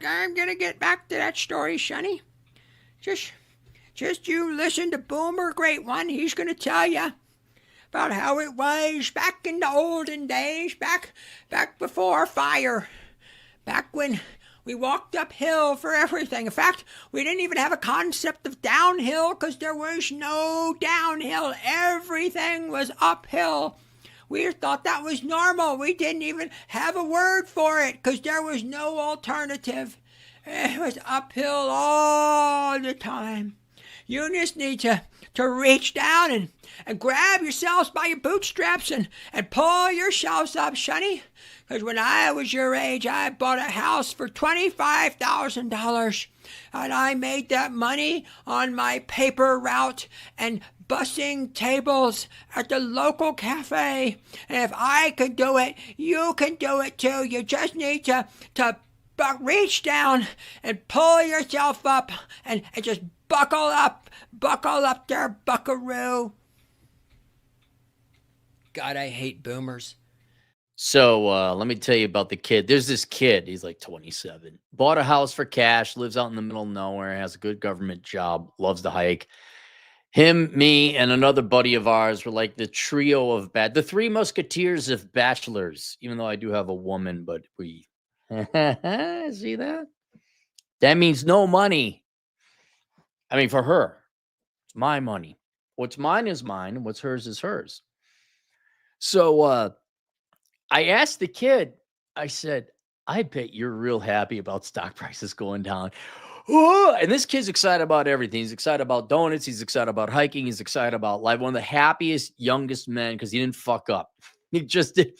I'm gonna get back to that story, Sonny. Just you listen to Boomer, Great One. He's gonna tell you about how it was back in the olden days, back before fire, back when we walked uphill for everything. In fact, we didn't even have a concept of downhill because there was no downhill. Everything was uphill. We thought that was normal. We didn't even have a word for it because there was no alternative. It was uphill all the time. You just need to reach down and grab yourselves by your bootstraps and pull yourselves up, Sonny. Because when I was your age, I bought a house for $25,000. And I made that money on my paper route and bussing tables at the local cafe. And if I could do it, you can do it too. You just need to reach down and pull yourself up and just buckle up there, buckaroo. God, I hate boomers. So let me tell you about the kid. There's this kid. He's like 27. Bought a house for cash, lives out in the middle of nowhere, has a good government job, loves to hike. Him, me, and another buddy of ours were like the trio of the three musketeers of bachelors, even though I do have a woman, but we see that? That means no money. I mean, for her, it's my money. What's mine is mine. What's hers is hers. So I asked the kid, I said, I bet you're real happy about stock prices going down. Oh, and this kid's excited about everything. He's excited about donuts. He's excited about hiking. He's excited about life. One of the happiest, youngest men because he didn't fuck up. He just did.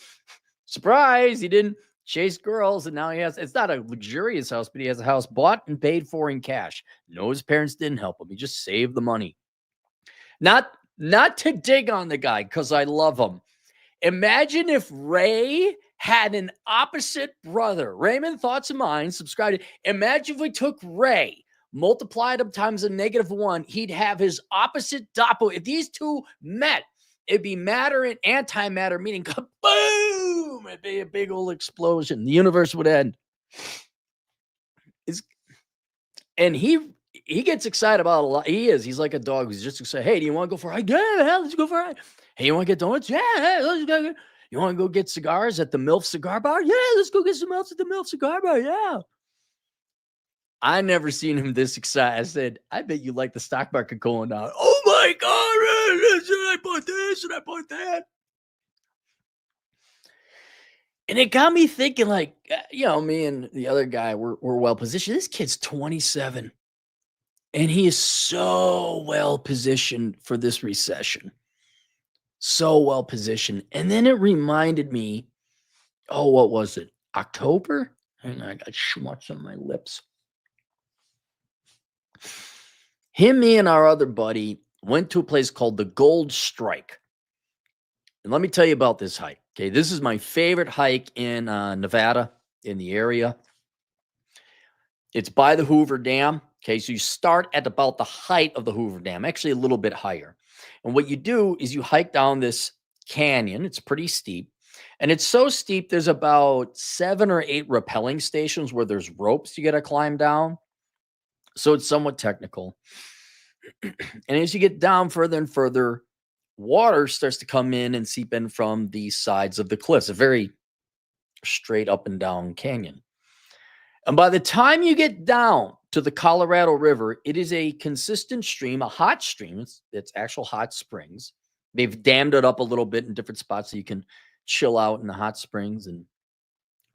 Surprise. He didn't chase girls. And now he has, it's not a luxurious house, but he has a house bought and paid for in cash. No, his parents didn't help him. He just saved the money. Not to dig on the guy because I love him. Imagine if Ray had an opposite brother. Raymond, thoughts of mine, subscribe. Imagine if we took Ray, multiplied him times a -1, he'd have his opposite doppel. If these two met, it'd be matter and antimatter, meaning kaboom! It'd be a big old explosion. The universe would end. And he gets excited about a lot. He's like a dog who's just excited. Hey, do you want to go for a hike? Yeah, let's go for a hike. Hey, you want to get donuts? Yeah, let's go. You want to go get cigars at the MILF Cigar Bar? Yeah, let's go get some MILFs at the MILF Cigar Bar. Yeah. I never seen him this excited. I said, I bet you like the stock market going down. Oh my God, I bought this and I bought that. And it got me thinking, like, me and the other guy, we're well positioned. This kid's 27. And he is so well positioned for this recession. So well positioned. And then it reminded me, what was it? October? Hang on, I got schmutz on my lips. Him, me, and our other buddy went to a place called the Gold Strike. And let me tell you about this hike. Okay, this is my favorite hike in Nevada, in the area. It's by the Hoover Dam. Okay, so you start at about the height of the Hoover Dam, actually a little bit higher. And what you do is you hike down this canyon. It's pretty steep. And it's so steep, there's about 7 or 8 rappelling stations where there's ropes you got to climb down. So it's somewhat technical. And as you get down further and further, water starts to come in and seep in from the sides of the cliffs. A very straight up and down canyon. And by the time you get down to the Colorado River, it is a consistent stream, a hot stream. It's actual hot springs. They've dammed it up a little bit in different spots so you can chill out in the hot springs, and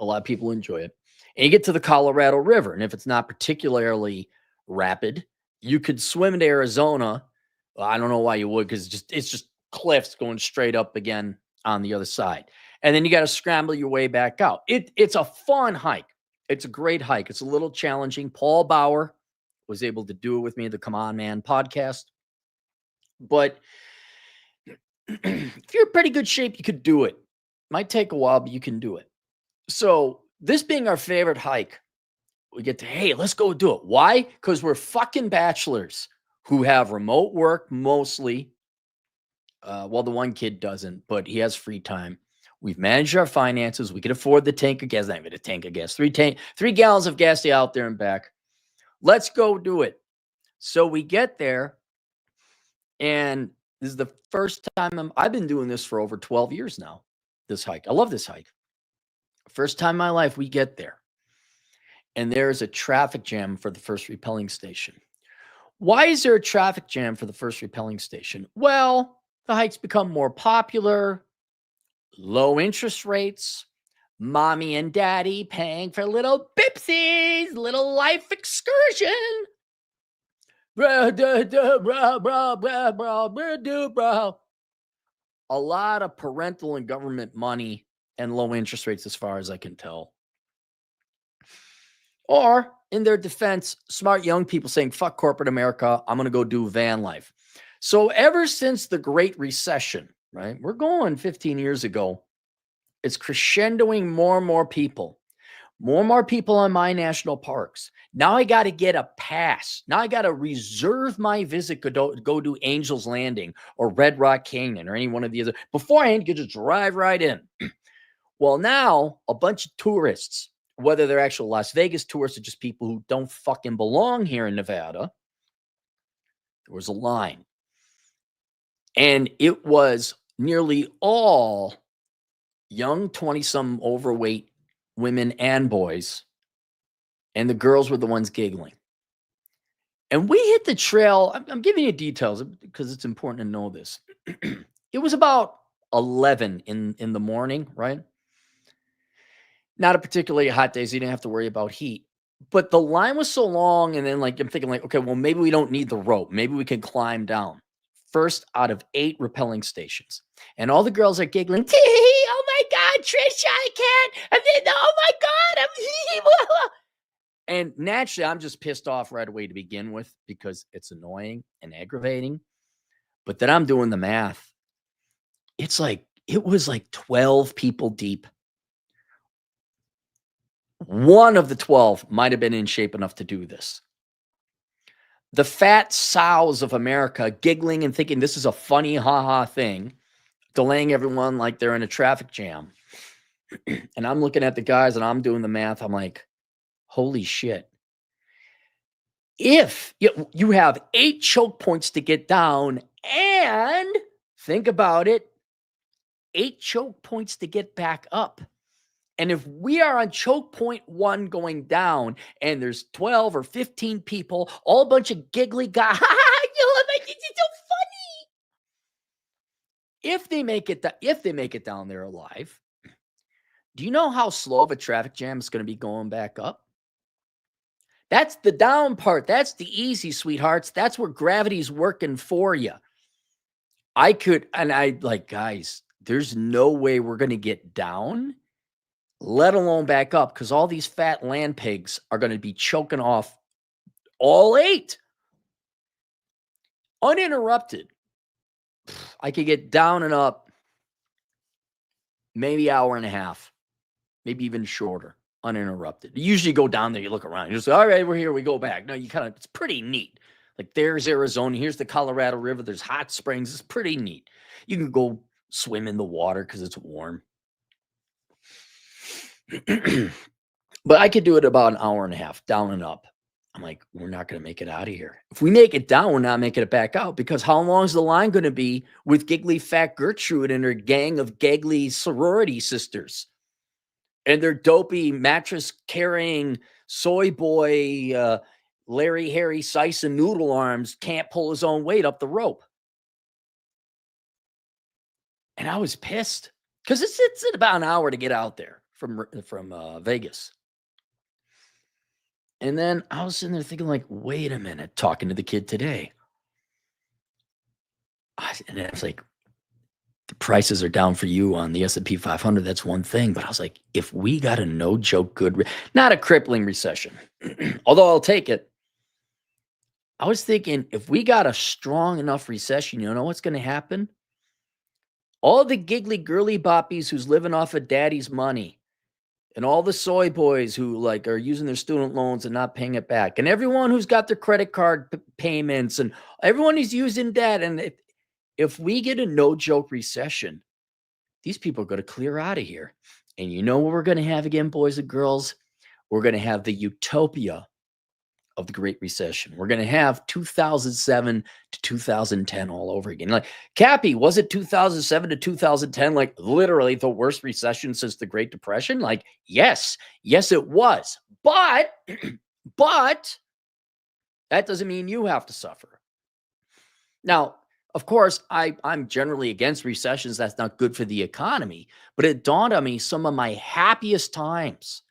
a lot of people enjoy it. And you get to the Colorado River, and if it's not particularly rapid, you could swim into Arizona. Well, I don't know why you would, because it's just cliffs going straight up again on the other side. And then you got to scramble your way back out. It's a fun hike. It's a great hike. It's a little challenging. Paul Bauer was able to do it with me, the Come On Man podcast. But if you're in pretty good shape, you could do it. Might take a while, but you can do it. So this being our favorite hike, we get to, hey, let's go do it. Why? Because we're fucking bachelors who have remote work mostly. Well, the one kid doesn't, but he has free time. We've managed our finances. We can afford the tank of gas. Not even a tank of gas. 3 gallons of gas to out there and back. Let's go do it. So we get there, and this is the first time I've been doing this for over 12 years now, this hike. I love this hike. First time in my life we get there, and there's a traffic jam for the first repelling station. Why is there a traffic jam for the first repelling station? Well, the hike's become more popular, low interest rates, mommy and daddy paying for little bipsies, little life excursion. A lot of parental and government money and low interest rates, as far as I can tell. Or, in their defense, smart young people saying, fuck corporate America, I'm going to go do van life. So ever since the Great Recession, right, we're going 15 years ago, it's crescendoing more and more people. More and more people on my national parks. Now I got to get a pass. Now I got to reserve my visit to go do Angel's Landing or Red Rock Canyon or any one of the other. Beforehand, you just drive right in. Well, now a bunch of tourists, whether they're actual Las Vegas tourists or just people who don't fucking belong here in Nevada, there was a line. And it was nearly all young 20-some overweight women and boys, and the girls were the ones giggling. And we hit the trail. I'm giving you details because it's important to know this. It was about 11 in the morning, right? Not a particularly hot day, so you didn't have to worry about heat. But the line was so long, and then I'm thinking okay, well, maybe we don't need the rope. Maybe we can climb down. First out of 8 rappelling stations. And all the girls are giggling. Oh my God, Trisha, I can't. And then, oh my God. And naturally, I'm just pissed off right away to begin with because it's annoying and aggravating. But then I'm doing the math. It was like 12 people deep. One of the 12 might have been in shape enough to do this. The fat sows of America giggling and thinking this is a funny ha-ha thing, delaying everyone like they're in a traffic jam. And I'm looking at the guys and I'm doing the math. I'm like, holy shit. If you have 8 choke points to get down and think about it, 8 choke points to get back up. And if we are on choke point 1 going down and there's 12 or 15 people, all a bunch of giggly guys, it's so funny. If they make it down there alive, do you know how slow of a traffic jam is going to be going back up? That's the down part. That's the easy, sweethearts. That's where gravity's working for you. Guys, there's no way we're going to get down, let alone back up, because all these fat land pigs are going to be choking off all 8. Uninterrupted. I could get down and up maybe hour and a half, maybe even shorter, uninterrupted. You usually go down there, you look around, you just say, all right, we're here, we go back. No, it's pretty neat. Like there's Arizona, here's the Colorado River, there's hot springs. It's pretty neat. You can go swim in the water because it's warm. But I could do it about an hour and a half, down and up. I'm like, we're not going to make it out of here. If we make it down, we're not making it back out, because how long is the line going to be with giggly fat Gertrude and her gang of giggly sorority sisters and their dopey mattress carrying soy boy, Larry Harry Sison noodle arms can't pull his own weight up the rope. And I was pissed because it's about an hour to get out there from Vegas. And then I was sitting there thinking, like, wait a minute, talking to the kid today. And I was like, the prices are down for you on the S&P 500. That's one thing. But I was like, if we got a no-joke good, not a crippling recession, although I'll take it. I was thinking, if we got a strong enough recession, you know what's going to happen? All the giggly girly boppies who's living off of daddy's money, and all the soy boys who are using their student loans and not paying it back, and everyone who's got their credit card payments, and everyone who's using debt. And if we get a no-joke recession, these people are going to clear out of here. And you know what we're going to have again, boys and girls? We're going to have the utopia of the Great Recession. We're going to have 2007 to 2010 all over again. Like, Cappy, was it 2007 to 2010 like literally the worst recession since the Great Depression? Like, yes, it was. But that doesn't mean you have to suffer. Now, of course, I'm generally against recessions. That's not good for the economy. But it dawned on me some of my happiest times,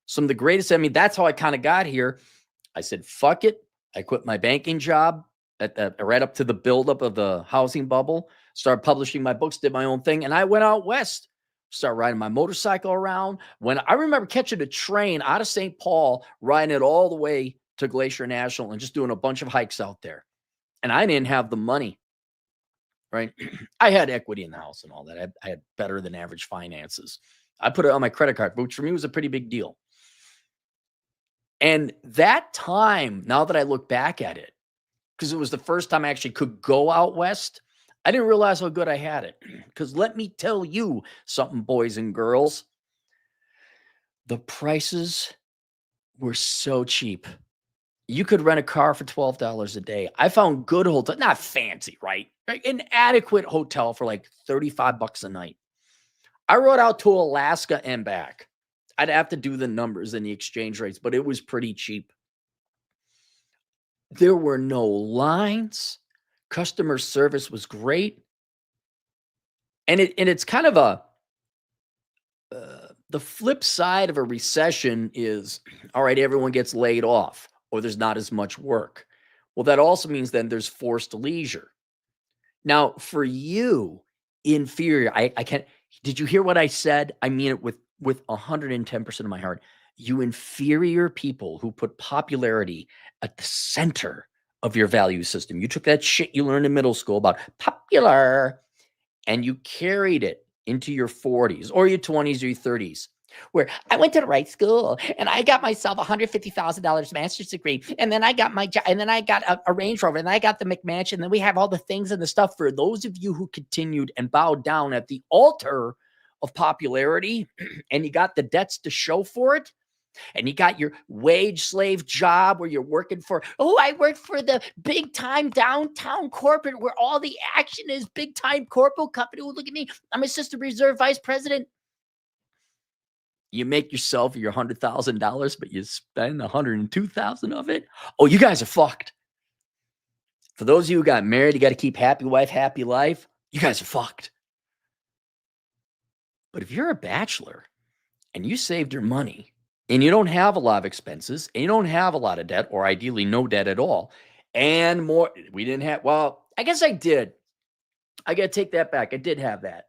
some of the greatest. I mean, that's how I kind of got here. I said, fuck it. I quit my banking job right up to the buildup of the housing bubble, started publishing my books, did my own thing. And I went out west, started riding my motorcycle around. When I remember catching a train out of St. Paul, riding it all the way to Glacier National and just doing a bunch of hikes out there. And I didn't have the money, right? I had equity in the house and all that. I had better than average finances. I put it on my credit card, which for me was a pretty big deal. And that time, now that I look back at it, because it was the first time I actually could go out west, I didn't realize how good I had it. Because let me tell you something, boys and girls. The prices were so cheap. You could rent a car for $12 a day. I found good hotel, not fancy, right? An adequate hotel for like $35 a night. I rode out to Alaska and back. I'd have to do the numbers and the exchange rates, but it was pretty cheap. There were no lines. Customer service was great. And it's kind of the flip side of a recession is, all right, everyone gets laid off or there's not as much work. Well, that also means then there's forced leisure. Now, for you, inferior, I can't, did you hear what I said? I mean it with 110% of my heart. You inferior people who put popularity at the center of your value system. You took that shit you learned in middle school about popular and you carried it into your 40s or your 20s or your 30s, where I went to the right school and I got myself $150,000 master's degree. And then I got my job, and then I got a Range Rover, and then I got the McMansion. And then we have all the things and the stuff. For those of you who continued and bowed down at the altar of popularity and you got the debts to show for it, and you got your wage slave job where you're working for, I work for the big time downtown corporate where all the action is big time corporate company. Oh, look at me. I'm assistant reserve vice president. You make yourself your $100,000, but you spend $102,000 of it. Oh, you guys are fucked. For those of you who got married, you got to keep happy wife, happy life. You guys are fucked. But if you're a bachelor and you saved your money and you don't have a lot of expenses and you don't have a lot of debt, or ideally no debt at all, and more, we didn't have, well, I guess I did. I got to take that back. I did have that.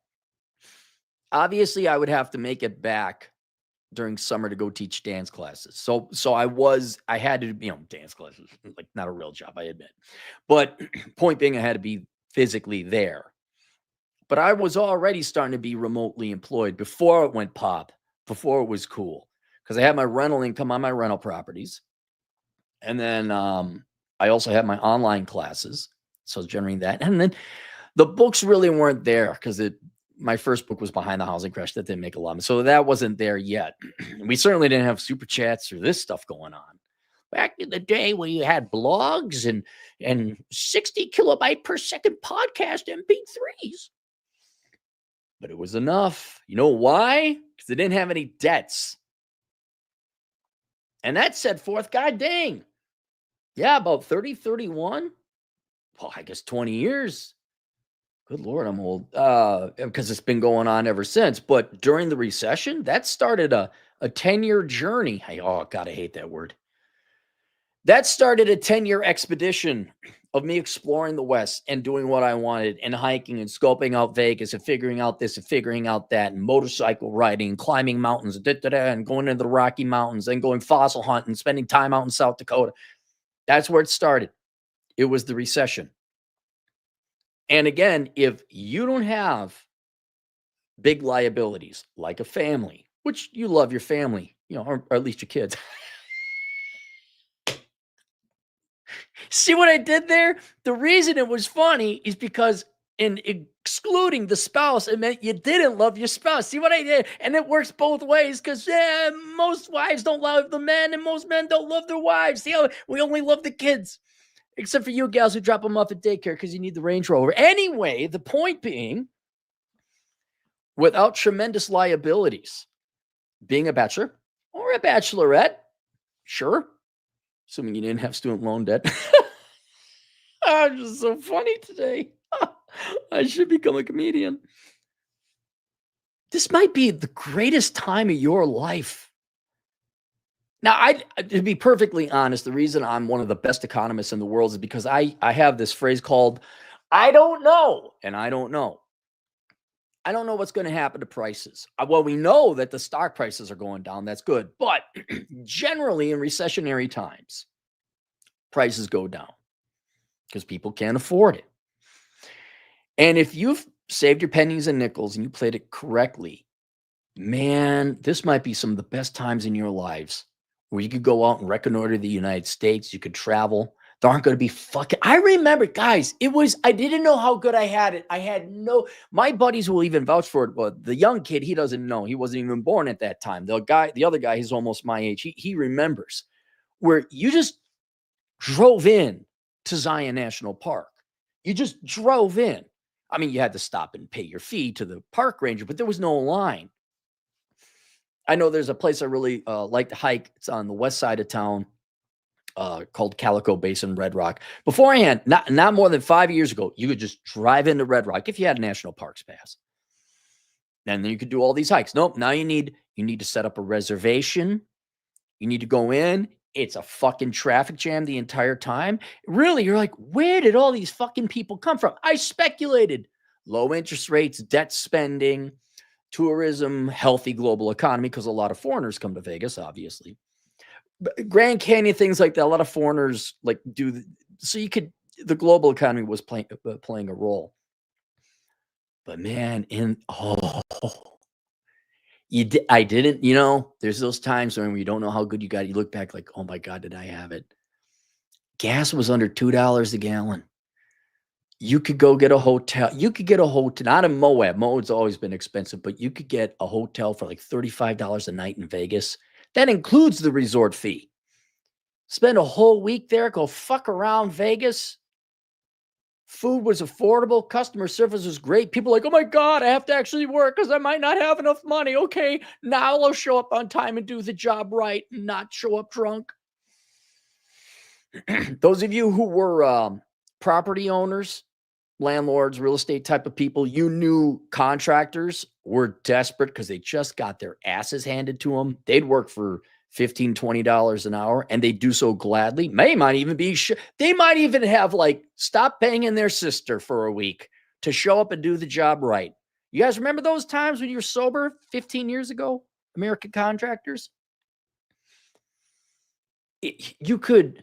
Obviously, I would have to make it back during summer to go teach dance classes. So I had to, dance classes, like not a real job, I admit. But point being, I had to be physically there. But I was already starting to be remotely employed before it went pop, before it was cool, because I had my rental income on my rental properties. And then I also had my online classes. So I was generating that. And then the books really weren't there because my first book was Behind the Housing Crash. That didn't make a lot. So that wasn't there yet. We certainly didn't have super chats or this stuff going on. Back in the day when you had blogs and 60 kilobyte per second podcast MP3s. But it was enough. You know why? Because they didn't have any debts. And that set forth, God dang. Yeah, about 30, 31. Well, I guess 20 years. Good Lord, I'm old. Because it's been going on ever since. But during the recession, that started a 10-year journey. God, I hate that word. That started a 10-year expedition of me exploring the West and doing what I wanted and hiking and scoping out Vegas and figuring out this and figuring out that and motorcycle riding and climbing mountains and going into the Rocky Mountains and going fossil hunting, spending time out in South Dakota. That's where it started. It was the recession. And again, if you don't have big liabilities like a family, which you love your family, or at least your kids. See what I did there? The reason it was funny is because and excluding the spouse, it meant you didn't love your spouse. See what I did? And it works both ways because most wives don't love the men and most men don't love their wives. See how we only love the kids, except for you gals who drop them off at daycare because you need the Range Rover. Anyway, the point being, without tremendous liabilities, being a bachelor or a bachelorette, sure, assuming you didn't have student loan debt. I'm just so funny today. I should become a comedian. This might be the greatest time of your life. Now, to be perfectly honest, the reason I'm one of the best economists in the world is because I have this phrase called, I don't know, and I don't know. I don't know what's going to happen to prices. Well, we know that the stock prices are going down. That's good. But generally in recessionary times, prices go down because people can't afford it. And if you've saved your pennies and nickels and you played it correctly, man, this might be some of the best times in your lives where you could go out and reconnoiter the United States. You could travel. There aren't going to be I remember, guys, I didn't know how good I had it. My buddies will even vouch for it. But the young kid, he doesn't know. He wasn't even born at that time. The other guy, he's almost my age. He remembers where you just drove in to Zion National Park. You just drove in. I mean, you had to stop and pay your fee to the park ranger, but there was no line. I know there's a place I really like to hike. It's on the west side of town called Calico Basin, Red Rock. Beforehand, not more than 5 years ago, you could just drive into Red Rock if you had a National Parks Pass. And then you could do all these hikes. Nope, now you need to set up a reservation. You need to go in. It's a fucking traffic jam the entire time. Really, you're like, where did all these fucking people come from? I speculated. Low interest rates, debt spending, tourism, healthy global economy, because a lot of foreigners come to Vegas, obviously. Grand Canyon, things like that. A lot of foreigners the global economy was playing a role. But man, I didn't, there's those times when you don't know how good you got it. You look back like, oh my God, did I have it? Gas was under $2 a gallon. You could go get a hotel. You could get a hotel, not in Moab. Moab's always been expensive, but you could get a hotel for like $35 a night in Vegas. That includes the resort fee. Spend a whole week there, go fuck around Vegas. Food was affordable. Customer service was great. People like, oh my God, I have to actually work because I might not have enough money. Okay, now I'll show up on time and do the job right and not show up drunk. Those of you who were property owners, landlords, real estate type of people, you knew contractors were desperate because they just got their asses handed to them. They'd work for $15, $20 an hour, and they do so gladly. They might even have stop paying their sister for a week to show up and do the job right. You guys remember those times when you were sober 15 years ago? American contractors? The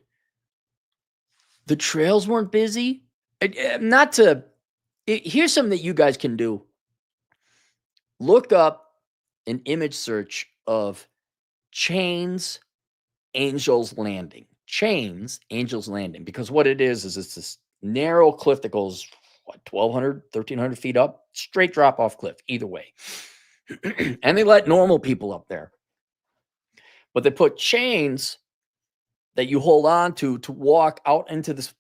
trails weren't busy. Here's something that you guys can do. Look up an image search of Chains Angels Landing. Chains Angels Landing. Because what it is it's this narrow cliff that goes, 1,200, 1,300 feet up? Straight drop off cliff, either way. And they let normal people up there. But they put chains that you hold on to walk out into this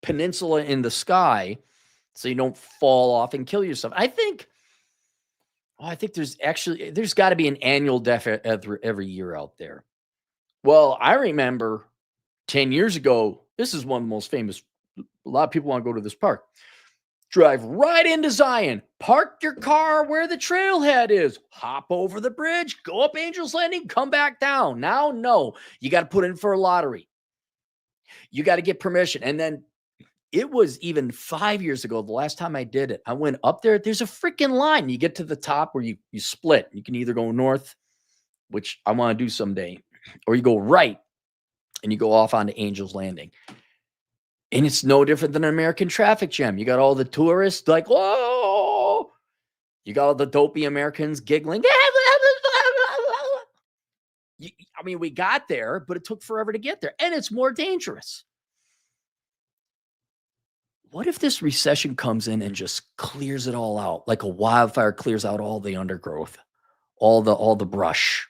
peninsula in the sky so you don't fall off and kill yourself. I think there's got to be an annual death every year out there. Well, I remember 10 years ago, this is one of the most famous. A lot of people want to go to this park. Drive right into Zion, park your car where the trailhead is, hop over the bridge, go up Angel's Landing, come back down. Now, no, you got to put in for a lottery. You got to get permission. And then it was even 5 years ago, the last time I did it, I went up there. There's a freaking line. You get to the top where you split. You can either go north, which I want to do someday, or you go right and you go off onto Angel's Landing. And it's no different than an American traffic jam. You got all the tourists like, whoa. You got all the dopey Americans giggling. We got there, but it took forever to get there. And it's more dangerous. what if this recession comes in and just clears it all out, like a wildfire clears out all the undergrowth, all the brush?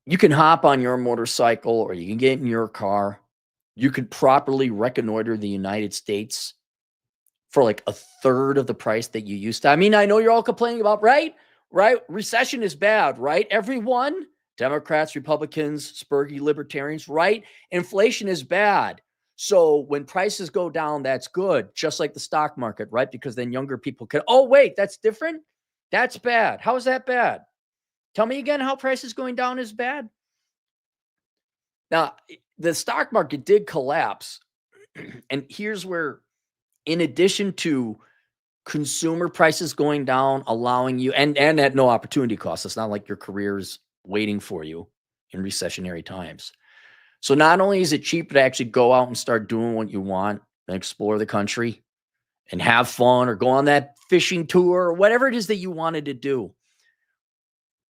You can hop on your motorcycle or you can get in your car. You could properly reconnoiter the United States for like a third of the price that you used to. I mean, I know you're all complaining about, right? Right? Recession is bad, right? Everyone, Democrats, Republicans, spurgy libertarians, right? Inflation is bad. So when prices go down, that's good, just like the stock market, right? Because then younger people can, oh, wait, that's different? That's bad. How is that bad? Tell me again how prices going down is bad. Now, the stock market did collapse. And here's where, in addition to consumer prices going down, allowing you, and at no opportunity cost, it's not like your career is waiting for you in recessionary times. So not only is it cheap to actually go out and start doing what you want and explore the country and have fun or go on that fishing tour or whatever it is that you wanted to do,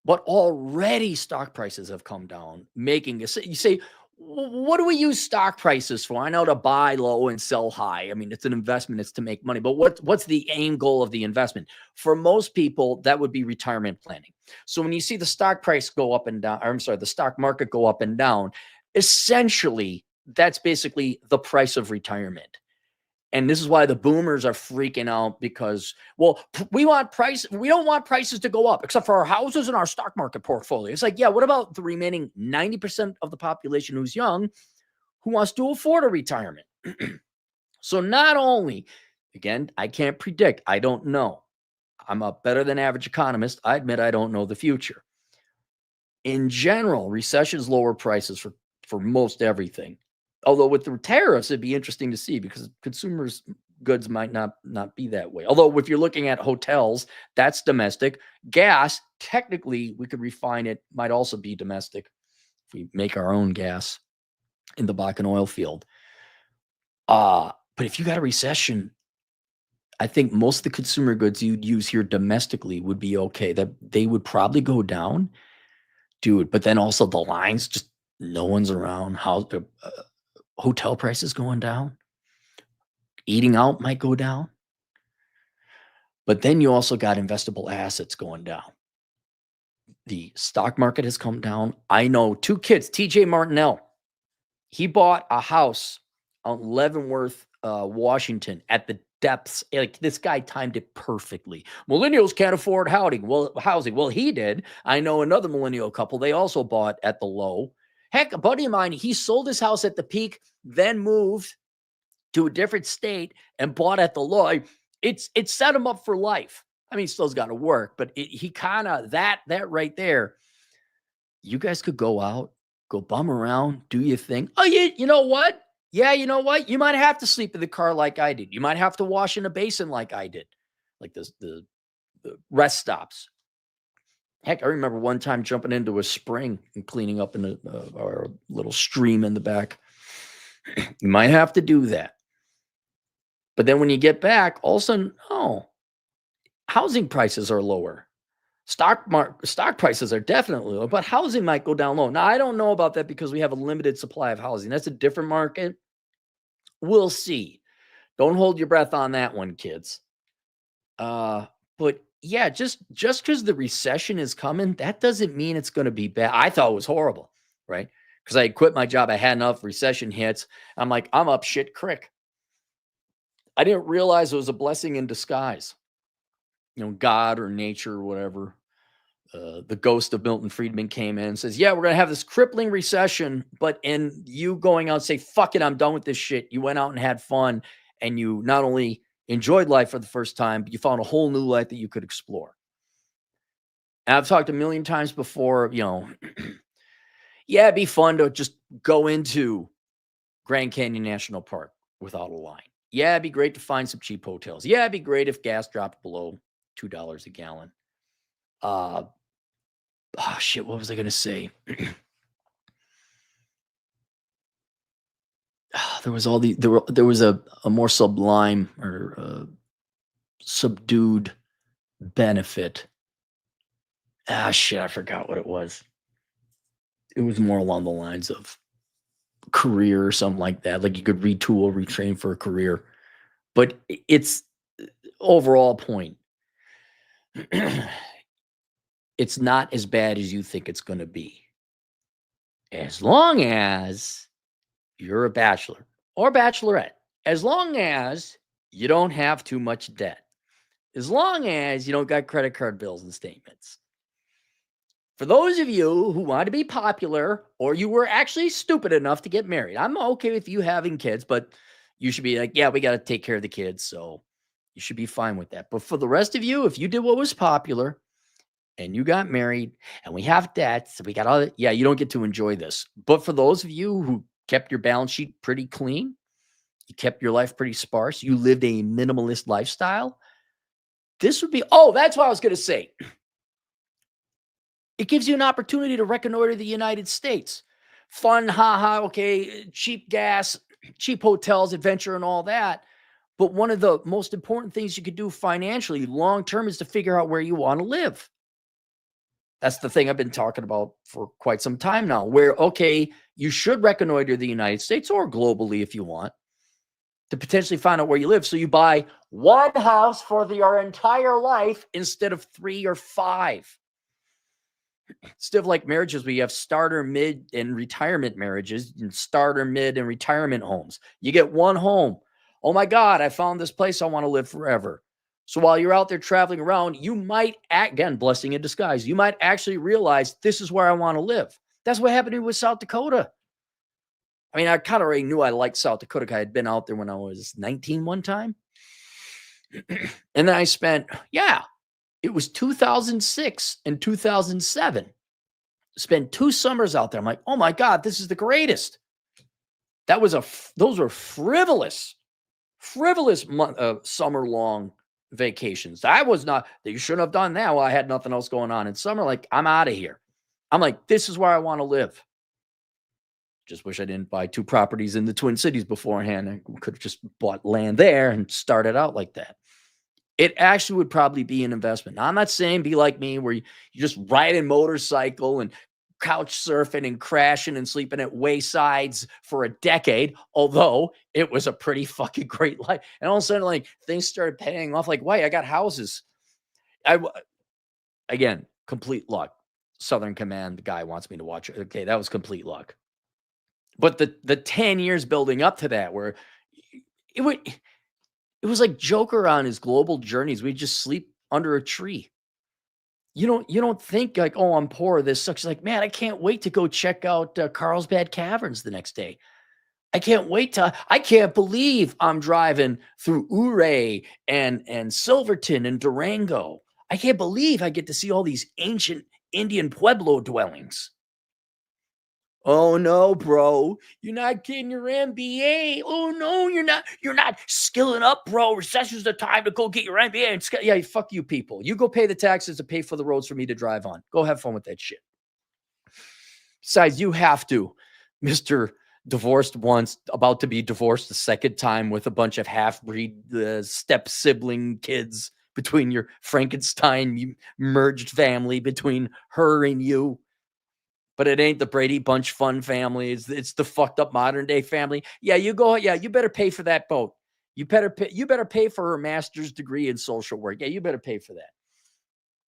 but already stock prices have come down, making us, you say, what do we use stock prices for? I know to buy low and sell high. I mean, it's an investment, it's to make money, but what's the aim goal of the investment? For most people, that would be retirement planning. So when you see the stock price go up and down, the stock market go up and down, essentially, that's basically the price of retirement. And this is why the boomers are freaking out because, well, we don't want prices to go up except for our houses and our stock market portfolio. It's like, yeah, what about the remaining 90% of the population who's young, who wants to afford a retirement? So not only, again, I can't predict. I don't know. I'm a better than average economist. I admit I don't know the future. In general, recessions lower prices for most everything. Although with the tariffs, it'd be interesting to see because consumers' goods might not be that way. Although if you're looking at hotels, that's domestic. Gas, technically, we could refine it, might also be domestic if we make our own gas in the Bakken oil field. But if you got a recession, I think most of the consumer goods you'd use here domestically would be okay. That they would probably go down, dude. But then also the lines, just no one's around. Hotel prices going down, eating out might go down. But then you also got investable assets going down. The stock market has come down. I know 2 kids, TJ Martinell, he bought a house on Leavenworth, Washington at the depths. Like this guy timed it perfectly. Millennials can't afford housing. Well, he did. I know another millennial couple. They also bought at the low. Heck, a buddy of mine, he sold his house at the peak, then moved to a different state and bought at the low. It set him up for life. I mean, he still's got to work, but he kind of that right there. You guys could go out, go bum around, do your thing. Oh, you know what? Yeah, you know what? You might have to sleep in the car like I did. You might have to wash in a basin like I did, like the rest stops. Heck, I remember one time jumping into a spring and cleaning up in our little stream in the back. You might have to do that. But then when you get back, all of a sudden, housing prices are lower. Stock prices are definitely low, but housing might go down low. Now, I don't know about that because we have a limited supply of housing. That's a different market. We'll see. Don't hold your breath on that one, kids. But yeah, just because the recession is coming, that doesn't mean it's going to be bad. I thought it was horrible, right? Because I quit my job. I had enough recession hits. I'm like, I'm up shit creek. I didn't realize it was a blessing in disguise. God or nature or whatever. The ghost of Milton Friedman came in and says, yeah, we're going to have this crippling recession, but in you going out and say, fuck it, I'm done with this shit. You went out and had fun, and you not only enjoyed life for the first time, but you found a whole new life that you could explore. And I've talked a million times before, yeah, it'd be fun to just go into Grand Canyon National Park without a line. Yeah, it'd be great to find some cheap hotels. Yeah, it'd be great if gas dropped below $2 a gallon. Shit, what was I going to say? There was there was a more sublime or subdued benefit. Shit, I forgot what it was. It was more along the lines of career or something like that. Like you could retool, retrain for a career. But it's overall point. It's not as bad as you think it's going to be. As long as you're a bachelor or bachelorette, as long as you don't have too much debt, as long as you don't got credit card bills and statements. For those of you who want to be popular or you were actually stupid enough to get married, I'm okay with you having kids, but you should be like, yeah, we got to take care of the kids. So you should be fine with that. But for the rest of you, if you did what was popular and you got married and we have debts, we got all that, yeah, you don't get to enjoy this. But for those of you who kept your balance sheet pretty clean, you kept your life pretty sparse, you lived a minimalist lifestyle, this would be, that's what I was going to say. It gives you an opportunity to reconnoiter the United States. Fun, haha, okay, cheap gas, cheap hotels, adventure, and all that. But one of the most important things you could do financially long-term is to figure out where you want to live. That's the thing I've been talking about for quite some time now, where, okay, you should reconnoiter the United States or globally if you want to potentially find out where you live. So you buy one house for your entire life instead of 3 or 5. Instead of like marriages, we have starter, mid, and retirement marriages, and starter, mid, and retirement homes. You get one home. Oh my God, I found this place I want to live forever. So while you're out there traveling around, you might, again, blessing in disguise, you might actually realize this is where I want to live. That's what happened to me with South Dakota. I mean, I kind of already knew I liked South Dakota. I had been out there when I was 19 one time. And then I spent, it was 2006 and 2007. Spent 2 summers out there. I'm like, oh my God, this is the greatest. Those were frivolous summer long vacations. You shouldn't have done that. Well, I had nothing else going on in summer. Like, I'm out of here. I'm like, this is where I want to live. Just wish I didn't buy 2 properties in the Twin Cities beforehand. I could have just bought land there and started out like that. It actually would probably be an investment. Now, I'm not saying be like me where you just ride a motorcycle and couch surfing and crashing and sleeping at waysides for a decade, although it was a pretty fucking great life. And all of a sudden, like, things started paying off. Like, wait, I got houses. Again, complete luck. Southern Command guy wants me to watch it. Okay, that was complete luck. But the 10 years building up to that, where it was like Joker on his global journeys. We'd just sleep under a tree. You don't think like, oh, I'm poor, this sucks. Like, man, I can't wait to go check out Carlsbad Caverns the next day. I can't believe I'm driving through Ouray and Silverton and Durango. I can't believe I get to see all these ancient Indian Pueblo dwellings. Oh no, bro. You're not getting your MBA. Oh no, you're not skilling up, bro. Recession's the time to go get your MBA. Yeah, fuck you people. You go pay the taxes to pay for the roads for me to drive on. Go have fun with that shit. Besides, you have to, Mr. Divorced once, about to be divorced the second time with a bunch of half-breed step sibling kids between your Frankenstein merged family between her and you. But it ain't the Brady Bunch fun family. It's the fucked up modern day family. Yeah, you go. Yeah, you better pay for that boat. You better pay for her master's degree in social work. Yeah, you better pay for that.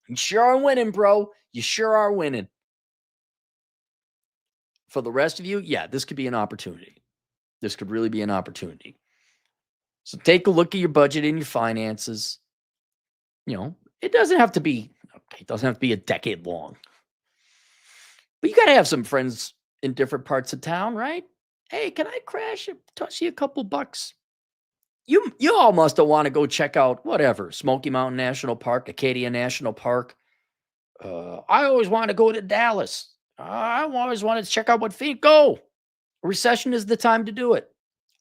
You sure are winning, bro. You sure are winning. For the rest of you, yeah, this could be an opportunity. This could really be an opportunity. So take a look at your budget and your finances. It doesn't have to be a decade long. But you got to have some friends in different parts of town, right? Hey, can I crash and toss you a couple bucks? You all must have want to go check out whatever, Smoky Mountain National Park, Acadia National Park. I always want to go to Dallas. I always wanted to check out what Phoenix. Go. Recession is the time to do it.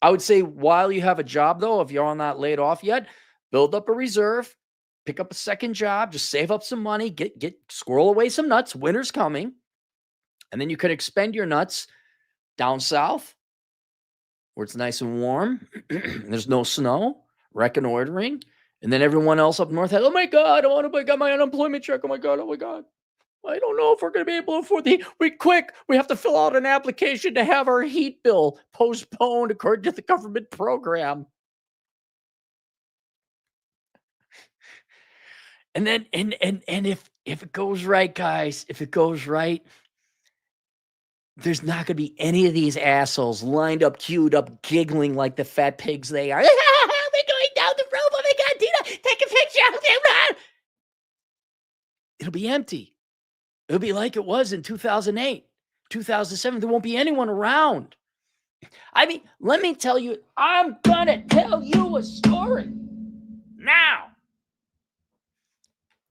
I would say while you have a job, though, if you're not laid off yet, build up a reserve, pick up a second job, just save up some money, squirrel away some nuts. Winter's coming. And then you could expend your nuts down south where it's nice and warm. There's no snow, reconnoitering. And then everyone else up north has, oh my God, I got my unemployment check. Oh my God. I don't know if we're going to be able to afford the heat. We have to fill out an application to have our heat bill postponed according to the government program. And then, and if it goes right, guys, if it goes right, there's not going to be any of these assholes lined up, queued up, giggling like the fat pigs they are. We're going down the road. Oh my God, Tina, take a picture. It'll be empty. It'll be like it was in 2008, 2007. There won't be anyone around. I mean, let me tell you, I'm going to tell you a story now.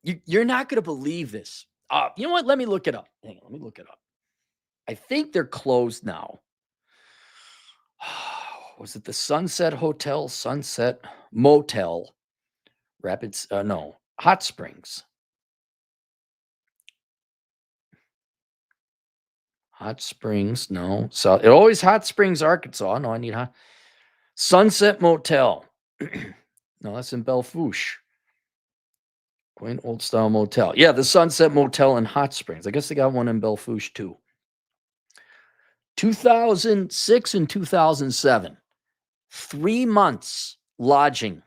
You're not going to believe this. You know what? Let me look it up. Hang on, let me look it up. I think they're closed now. Was it the Sunset Hotel, Sunset Motel, Rapids? No, Hot Springs. Hot Springs, no. So it always Hot Springs, Arkansas. No, I need Sunset Motel. No, that's in Belfouche. Quaint old style motel. Yeah, the Sunset Motel in Hot Springs. I guess they got one in Belfouche too. 2006 and 2007. 3 months lodging.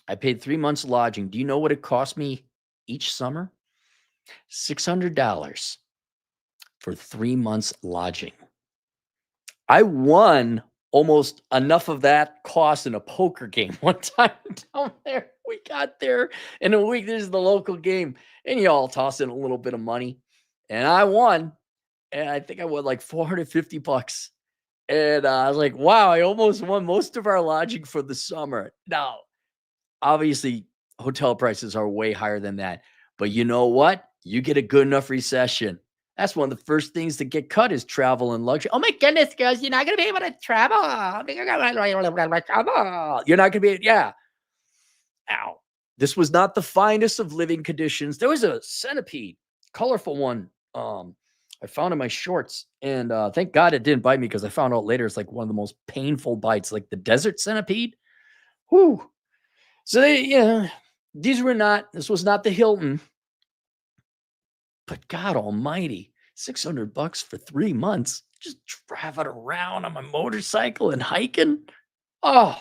I paid 3 months lodging. Do you know what it cost me each summer? $600 for 3 months lodging. I won almost enough of that cost in a poker game one time down there. We got there in a week. This is the local game. And you all toss in a little bit of money. And I won. And I think I won like $450. And I was like, wow, I almost won most of our lodging for the summer. Now, obviously, hotel prices are way higher than that. But you know what? You get a good enough recession. That's one of the first things to get cut is travel and luxury. Oh my goodness, girls, you're not going to be able to travel. You're not going to be, yeah. Ow. This was not the finest of living conditions. There was a centipede, colorful one. I found in my shorts, and thank God it didn't bite me because I found out later it's like one of the most painful bites, like the desert centipede. Whew. So this was not the Hilton. But God almighty, $600 for 3 months, just driving around on my motorcycle and hiking. Oh,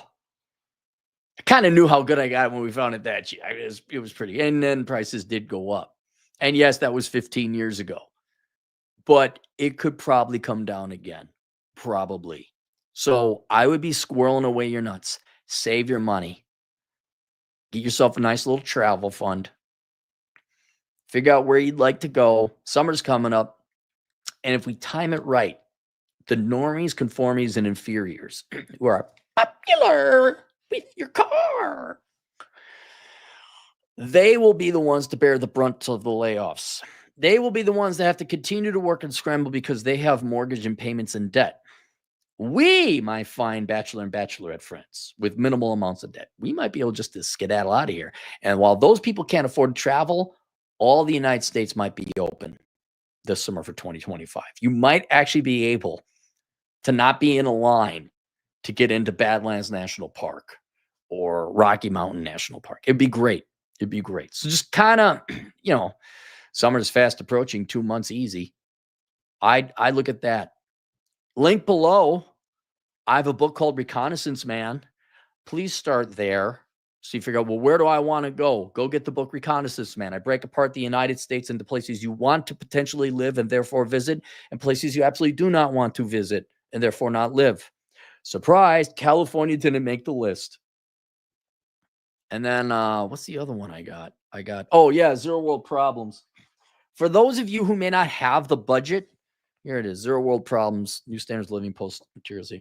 I kind of knew how good I got when we found it that cheap. It was pretty. And then prices did go up. And yes, that was 15 years ago. But it could probably come down again. Probably. So I would be squirreling away your nuts. Save your money. Get yourself a nice little travel fund. Figure out where you'd like to go. Summer's coming up. And if we time it right, the normies, conformies, and inferiors who are popular with your car, they will be the ones to bear the brunt of the layoffs. They will be the ones that have to continue to work and scramble because they have mortgage and payments and debt. We, my fine bachelor and bachelorette friends with minimal amounts of debt, we might be able just to skedaddle out of here. And while those people can't afford to travel, all the United States might be open this summer for 2025. You might actually be able to not be in a line to get into Badlands National Park or Rocky Mountain National Park. It'd be great. It'd be great. So just kind of, summer's fast approaching, 2 months easy. I look at that. Link below. I have a book called Reconnaissance Man. Please start there. So you figure out, well, where do I want to go? Go get the book Reconnaissance Man. I break apart the United States into places you want to potentially live and therefore visit, and places you absolutely do not want to visit and therefore not live. Surprised, California didn't make the list. And then what's the other one I got? Zero World Problems. For those of you who may not have the budget, here it is, Zero World Problems, New Standards of Living Post Materials.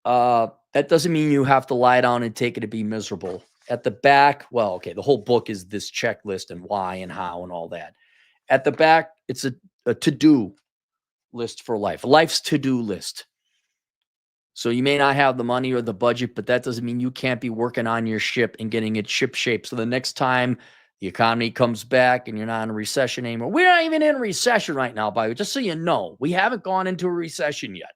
That doesn't mean you have to lie down and take it to be miserable. At the back, the whole book is this checklist and why and how and all that. At the back, it's a to-do list for life, life's to-do list. So you may not have the money or the budget, but that doesn't mean you can't be working on your ship and getting it ship shape. So the next time the economy comes back and you're not in a recession anymore, we're not even in a recession right now, by the way, just so you know, we haven't gone into a recession yet.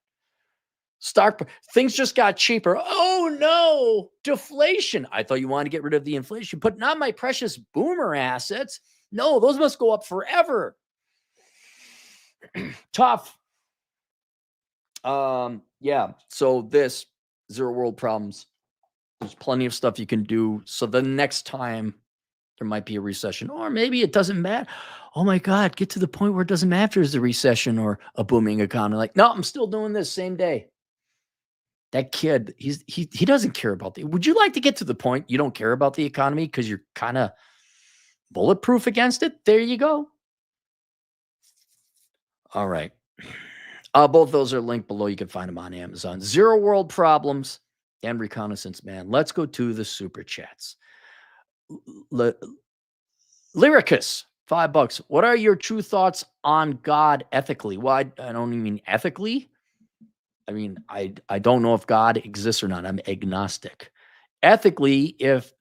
Things just got cheaper. Oh no, deflation. I thought you wanted to get rid of the inflation, but not my precious boomer assets. No, those must go up forever. Tough. Yeah. So this zero world problems. There's plenty of stuff you can do. So the next time there might be a recession, or maybe it doesn't matter. Oh my God, get to the point where it doesn't matter if there's a recession or a booming economy. Like, no, I'm still doing this same day. That kid, he doesn't care about the. Would you like to get to the point you don't care about the economy because you're kind of bulletproof against it? There you go. All right. Both those are linked below. You can find them on Amazon. Zero World Problems and Reconnaissance Man. Let's go to the super chats. Lyricus, $5. What are your true thoughts on God ethically? Well, I don't even mean ethically. I mean, I don't know if God exists or not. I'm agnostic. Ethically, if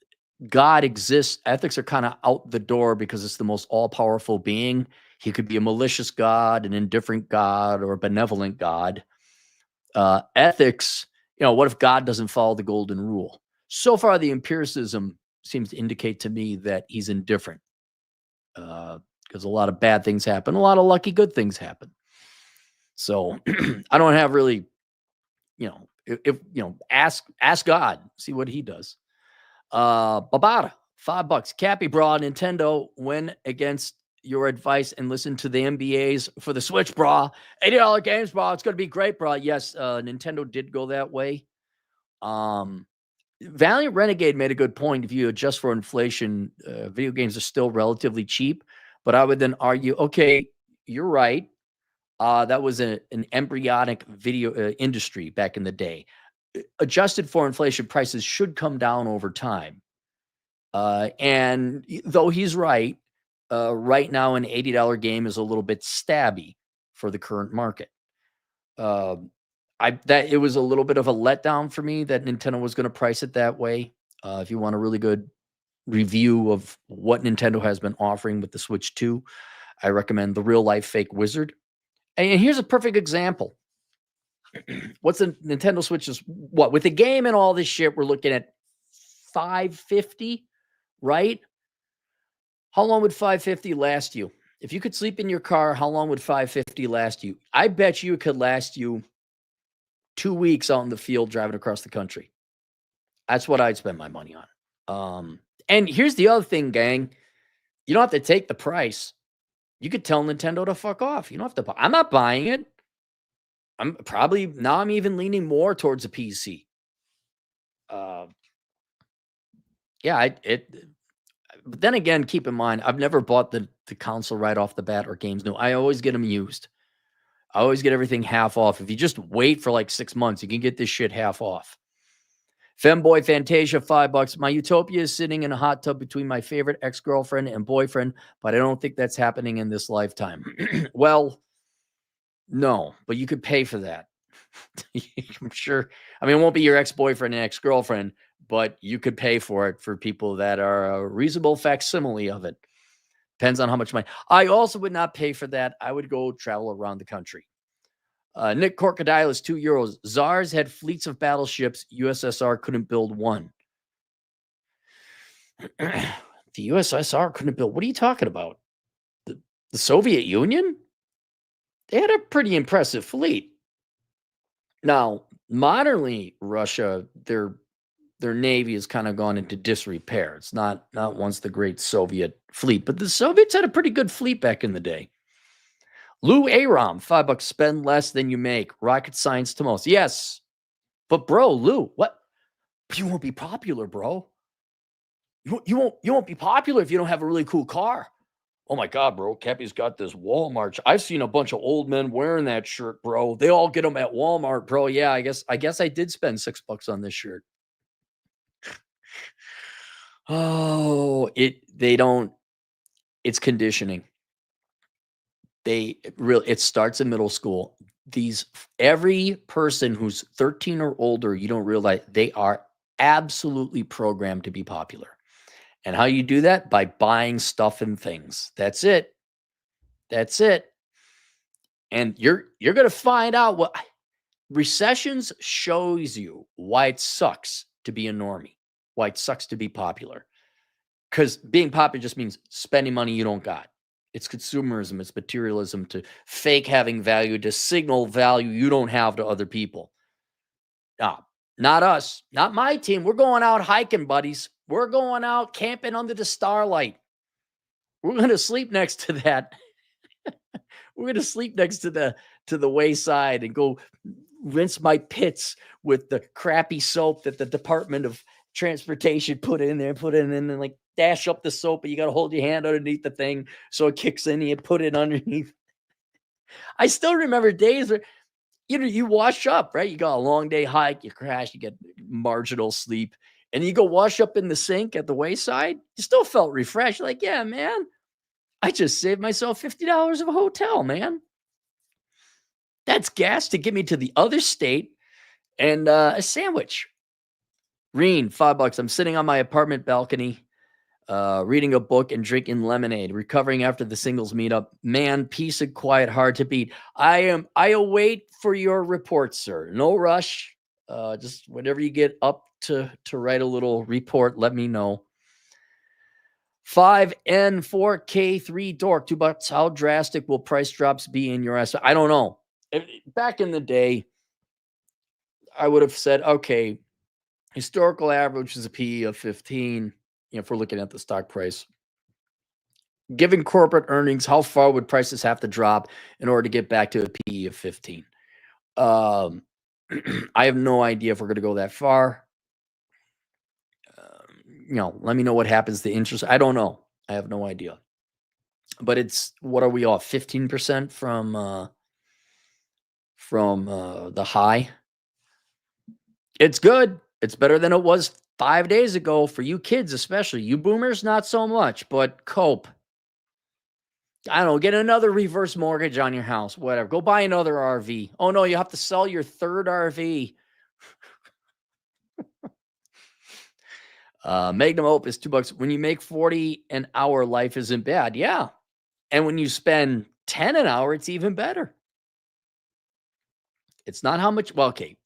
God exists, ethics are kind of out the door because it's the most all-powerful being. He could be a malicious God, an indifferent God, or a benevolent God. Ethics, what if God doesn't follow the golden rule? So far, the empiricism seems to indicate to me that he's indifferent because a lot of bad things happen. A lot of lucky good things happen. So I don't have really, ask God, see what he does. Babada, $5. Cappy Bra, Nintendo went against your advice and listen to the MBAs for the Switch, bra. $80 games, bra. It's going to be great, bra. Yes, Nintendo did go that way. Valiant Renegade made a good point. If you adjust for inflation, video games are still relatively cheap. But I would then argue, okay, you're right. That was an embryonic video industry back in the day. Adjusted for inflation, prices should come down over time. And though he's right, right now an $80 game is a little bit stabby for the current market. It was a little bit of a letdown for me that Nintendo was going to price it that way. If you want a really good review of what Nintendo has been offering with the Switch 2, I recommend The Real Life Fake Wizard. And here's a perfect example. What's the Nintendo Switch is what? With the game and all this shit, we're looking at $550, right? How long would $550 last you? If you could sleep in your car, how long would $550 last you? I bet you it could last you 2 weeks out in the field driving across the country. That's what I'd spend my money on. And here's the other thing, gang. You don't have to take the price. You could tell Nintendo to fuck off. You don't have to buy. I'm not buying it. I'm even leaning more towards a PC. But then again, keep in mind, I've never bought the console right off the bat or games new. I always get them used. I always get everything half off. If you just wait for like 6 months, you can get this shit half off. Femboy Fantasia, $5. My utopia is sitting in a hot tub between my favorite ex-girlfriend and boyfriend, but I don't think that's happening in this lifetime. Well, no, but you could pay for that. I'm sure. I mean, it won't be your ex-boyfriend and ex-girlfriend, but you could pay for it for people that are a reasonable facsimile of it. Depends on how much money. I also would not pay for that. I would go travel around the country. Nick Crocodile is €2. Czars had fleets of battleships. USSR couldn't build one. The USSR couldn't build. What are you talking about? The Soviet Union? They had a pretty impressive fleet. Now, modernly, Russia, their navy has kind of gone into disrepair. It's not once the great Soviet fleet, but the Soviets had a pretty good fleet back in the day. Lou Aram, $5. Spend less than you make. Rocket science to most. Yes. But bro, Lou, what? You won't be popular, bro. You won't be popular if you don't have a really cool car. Oh my God, bro. Cappy's got this Walmart. I've seen a bunch of old men wearing that shirt, bro. They all get them at Walmart, bro. Yeah, I guess I did spend $6 on this shirt. Oh, it's conditioning. It starts in middle school. Every person who's 13 or older, you don't realize they are absolutely programmed to be popular. And how you do that? By buying stuff and things. That's it. And you're going to find out what recessions shows you why it sucks to be a normie, why it sucks to be popular. Because being popular just means spending money you don't got. It's consumerism. It's materialism to fake having value, to signal value you don't have to other people. Not us. Not my team. We're going out hiking, buddies. We're going out camping under the starlight. We're going to sleep next to that. We're going to sleep next to the wayside and go rinse my pits with the crappy soap that the Department of Transportation put in there, and then like dash up the soap, but you got to hold your hand underneath the thing so it kicks in and you put it underneath. I still remember days where you wash up, right? You got a long day hike, you crash, you get marginal sleep, and you go wash up in the sink at the wayside. You still felt refreshed. Like, yeah, man, I just saved myself $50 of a hotel, man. That's gas to get me to the other state and a sandwich. Reen, $5. I'm sitting on my apartment balcony, reading a book and drinking lemonade, recovering after the singles meetup. Man, peace and quiet, hard to beat. I await for your report, sir. No rush. Just whenever you get up to write a little report, let me know. 5N4K3 Dork, $2. How drastic will price drops be in your estimate? I don't know. Back in the day, I would have said, okay, historical average is a PE of 15. If we're looking at the stock price, given corporate earnings, how far would prices have to drop in order to get back to a PE of 15? I have no idea if we're going to go that far. Let me know what happens to interest. I don't know. I have no idea. But it's, what are we off? 15% from the high. It's good. It's better than it was 5 days ago for you kids, especially. You boomers, not so much, but cope. I don't know, get another reverse mortgage on your house, whatever. Go buy another RV. Oh, no, you have to sell your third RV. Magnum Opus, $2. When you make 40 an hour, life isn't bad. Yeah. And when you spend 10 an hour, it's even better. It's not how much, well, okay.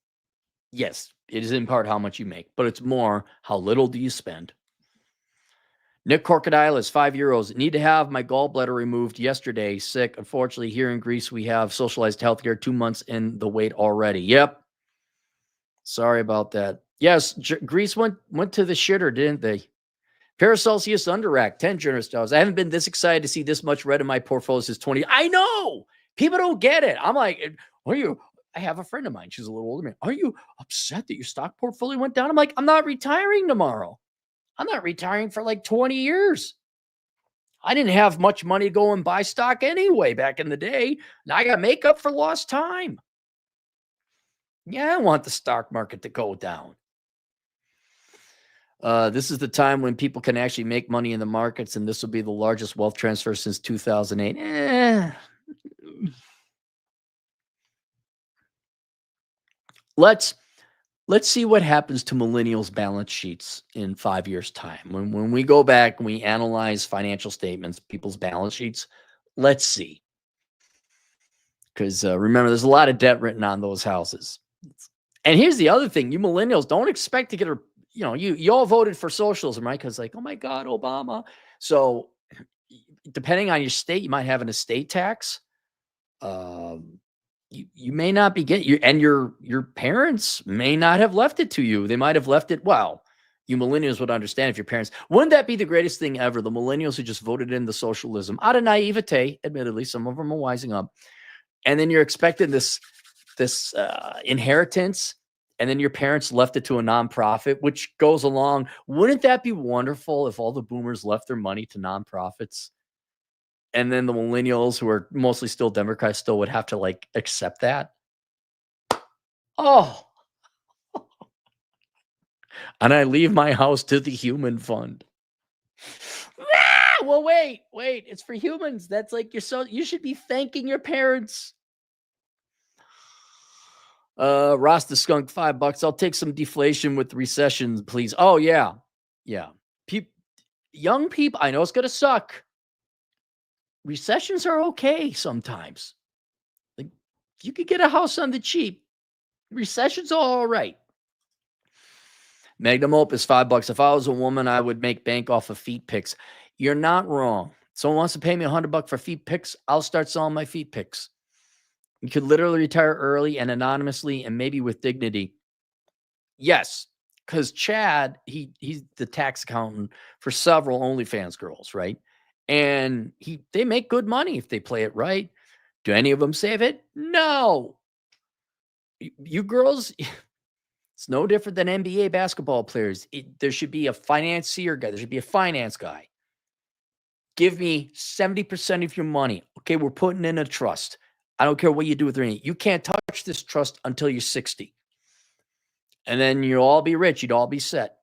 Yes, it is in part how much you make, but it's more how little do you spend. Nick Crocodilis, €5. Need to have my gallbladder removed yesterday. Sick. Unfortunately, here in Greece, we have socialized healthcare 2 months in the wait already. Yep. Sorry about that. Yes, Greece went to the shitter, didn't they? Paracelsius Underrack, 10 generous dollars. I haven't been this excited to see this much red in my portfolio since 20. I know. People don't get it. I'm like, are you? I have a friend of mine. She's a little older than me. Are you upset that your stock portfolio went down? I'm like, I'm not retiring tomorrow. I'm not retiring for like 20 years. I didn't have much money to go and buy stock anyway back in the day. Now I got to make up for lost time. Yeah, I want the stock market to go down. This is the time when people can actually make money in the markets, and this will be the largest wealth transfer since 2008. Let's see what happens to millennials' balance sheets in 5 years' time. When we go back and we analyze financial statements, people's balance sheets, let's see. Because remember, there's a lot of debt written on those houses. And here's the other thing. You millennials don't expect to get a, you all voted for socialism, right? Because like, oh my God, Obama. So depending on your state, you might have an estate tax. You may not be getting, and your parents may not have left it to you. They might have left it. Well, you millennials would understand if your parents, wouldn't that be the greatest thing ever? The millennials who just voted in the socialism out of naivete, admittedly, some of them are wising up. And then you're expecting this inheritance, and then your parents left it to a nonprofit, which goes along. Wouldn't that be wonderful if all the boomers left their money to nonprofits? And then the millennials, who are mostly still Democrats, still would have to like accept that. Oh, and I leave my house to the human fund. Well, wait, it's for humans. That's like you should be thanking your parents. Ross the Skunk, $5. I'll take some deflation with recession, please. Oh, yeah. Young people, I know it's gonna suck. Recessions are okay sometimes. Like, you could get a house on the cheap. Recessions are all right. Magnum Opus, $5. If I was a woman, I would make bank off of feet pics. You're not wrong. Someone wants to pay me $100 for feet picks, I'll start selling my feet picks. You could literally retire early and anonymously and maybe with dignity. Yes, because Chad, he's the tax accountant for several OnlyFans girls, right? And they make good money if they play it right. Do any of them save it? No. You girls, it's no different than NBA basketball players. There should be a financier guy. There should be a finance guy. Give me 70% of your money. Okay, we're putting in a trust. I don't care what you do with it. You can't touch this trust until you're 60. And then you'll all be rich. You'd all be set.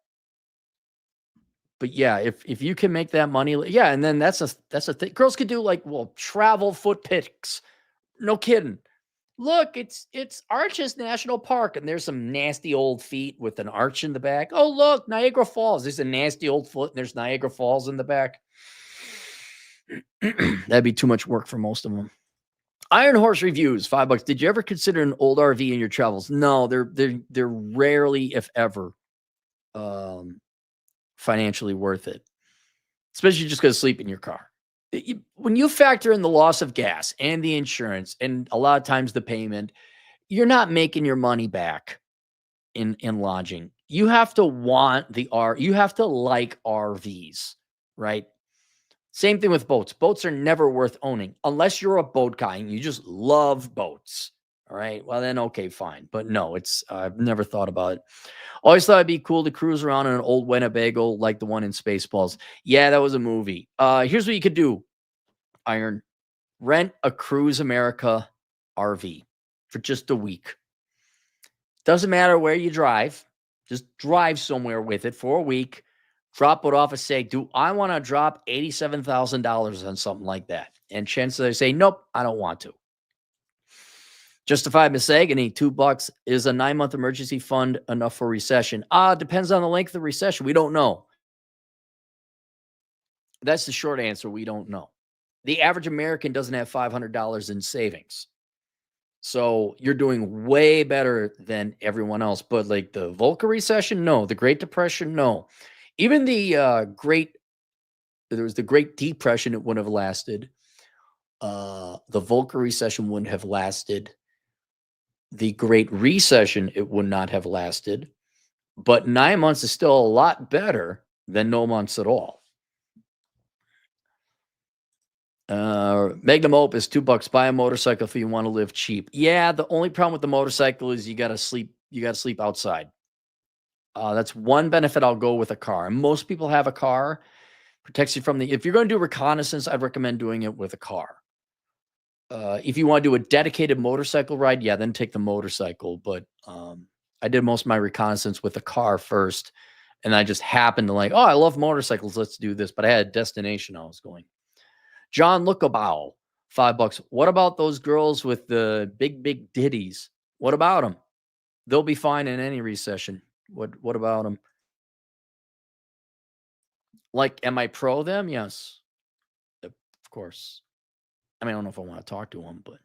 But yeah, if you can make that money, yeah, and then that's a thing. Girls could do travel foot picks. No kidding. Look, it's Arches National Park, and there's some nasty old feet with an arch in the back. Oh, look, Niagara Falls. There's a nasty old foot, and there's Niagara Falls in the back. That'd be too much work for most of them. Iron Horse Reviews, $5. Did you ever consider an old RV in your travels? No, they're rarely, if ever, financially worth it, especially just going to sleep in your car. When you factor in the loss of gas and the insurance and a lot of times the payment, you're not making your money back in lodging. You have to you have to like RVs, right? Same thing with boats. Boats are never worth owning unless you're a boat guy and you just love boats. All right. Well, then, okay, fine. But no, I've never thought about it. Always thought it'd be cool to cruise around in an old Winnebago like the one in Spaceballs. Yeah, that was a movie. Here's what you could do, Iron. Rent a Cruise America RV for just a week. Doesn't matter where you drive. Just drive somewhere with it for a week. Drop it off and say, do I want to drop $87,000 on something like that? And chances they say, nope, I don't want to. Justified Misogyny, $2. Is a 9-month emergency fund enough for recession? Depends on the length of recession. We don't know. That's the short answer. We don't know. The average American doesn't have $500 in savings. So you're doing way better than everyone else. But like the Volcker recession, no. The Great Depression, no. Even there was the Great Depression, it wouldn't have lasted. The Volcker recession wouldn't have lasted. The Great Recession, it would not have lasted. But 9 months is still a lot better than no months at all. Magnum Opus, $2. Buy a motorcycle if you want to live cheap. Yeah, the only problem with the motorcycle is you got to sleep outside. That's one benefit I'll go with a car. And most people have a car. Protects you from if you're going to do reconnaissance, I'd recommend doing it with a car. If you want to do a dedicated motorcycle ride, yeah, then take the motorcycle. But I did most of my reconnaissance with a car first. And I just happened to I love motorcycles. Let's do this. But I had a destination I was going. John Lookabow, $5. What about those girls with the big ditties? What about them? They'll be fine in any recession. What about them? Am I pro them? Yes, of course. I mean, I don't know if I want to talk to them, but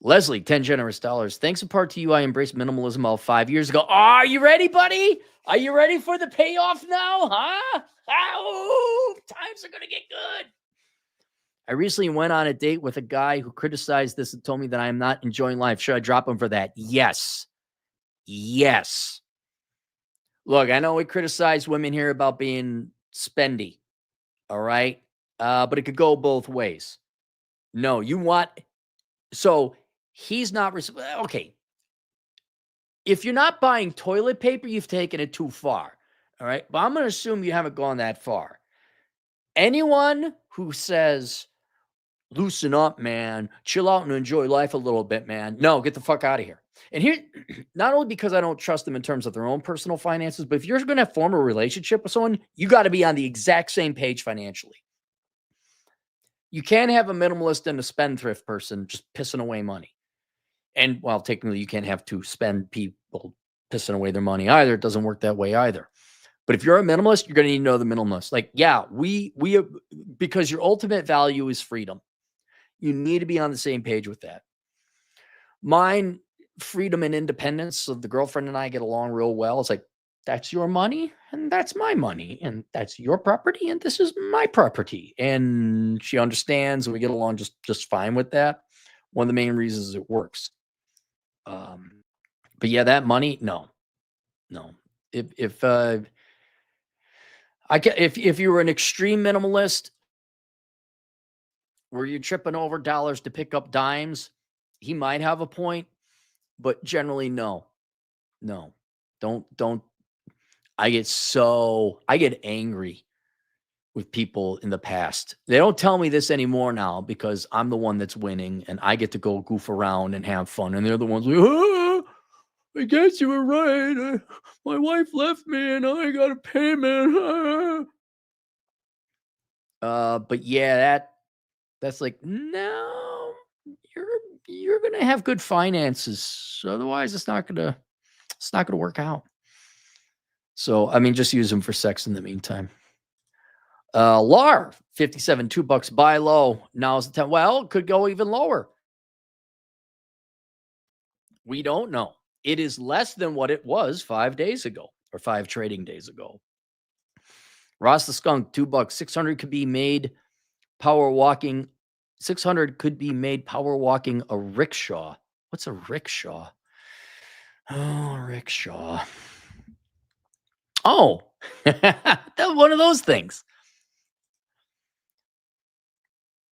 Leslie, 10 generous dollars. Thanks in part to you, I embraced minimalism all 5 years ago. Oh, are you ready, buddy? Are you ready for the payoff now? Huh? Oh, times are going to get good. I recently went on a date with a guy who criticized this and told me that I am not enjoying life. Should I drop him for that? Yes. Yes. Look, I know we criticize women here about being spendy. All right. But it could go both ways. No, so he's not, okay. If you're not buying toilet paper, you've taken it too far. All right. But I'm going to assume you haven't gone that far. Anyone who says, loosen up, man, chill out and enjoy life a little bit, man. No, get the fuck out of here. And here, not only because I don't trust them in terms of their own personal finances, but if you're going to form a relationship with someone, you got to be on the exact same page financially. You can't have a minimalist and a spendthrift person just pissing away money. And while technically you can't have two spend people pissing away their money either. It doesn't work that way either. But if you're a minimalist, you're going to need to know the minimalist. Because your ultimate value is freedom. You need to be on the same page with that. Mine, freedom and independence. So the girlfriend and I get along real well. It's like, that's your money and that's my money and that's your property and this is my property. And she understands and we get along just fine with that. One of the main reasons it works. But yeah, that money, no. If if you were an extreme minimalist where you're tripping over dollars to pick up dimes, he might have a point, but generally no. No. Don't I get angry with people in the past. They don't tell me this anymore now because I'm the one that's winning and I get to go goof around and have fun. And they're the ones like, "Ah, I guess you were right. My wife left me and I got a payment." But yeah, that's like, no, you're gonna have good finances. Otherwise, it's not gonna work out. So I mean, just use them for sex in the meantime. Lar 57, $2 buy low. Now's the time. Well, it could go even lower. We don't know. It is less than what it was 5 days ago or 5 trading days ago. Ross the Skunk, $2. 600 could be made power walking. 600 could be made power walking a rickshaw. What's a rickshaw? Oh, rickshaw. Oh, one of those things.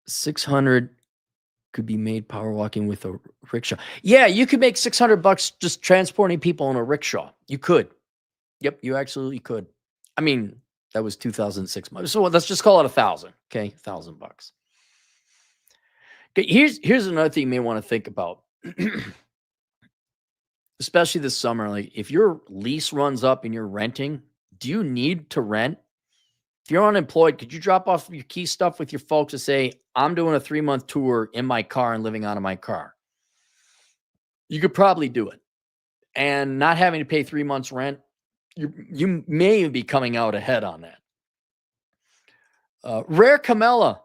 600 could be made power walking with a rickshaw. Yeah, you could make $600 just transporting people in a rickshaw. You could. Yep, you absolutely could. I mean, that was 2006. So let's just call it 1,000. Okay, $1,000. Okay, here's another thing you may want to think about. Especially this summer, like if your lease runs up and you're renting, do you need to rent? If you're unemployed, could you drop off your key stuff with your folks and say, I'm doing a 3-month tour in my car and living out of my car? You could probably do it. And not having to pay 3 months rent, you may be coming out ahead on that. Rare Camella,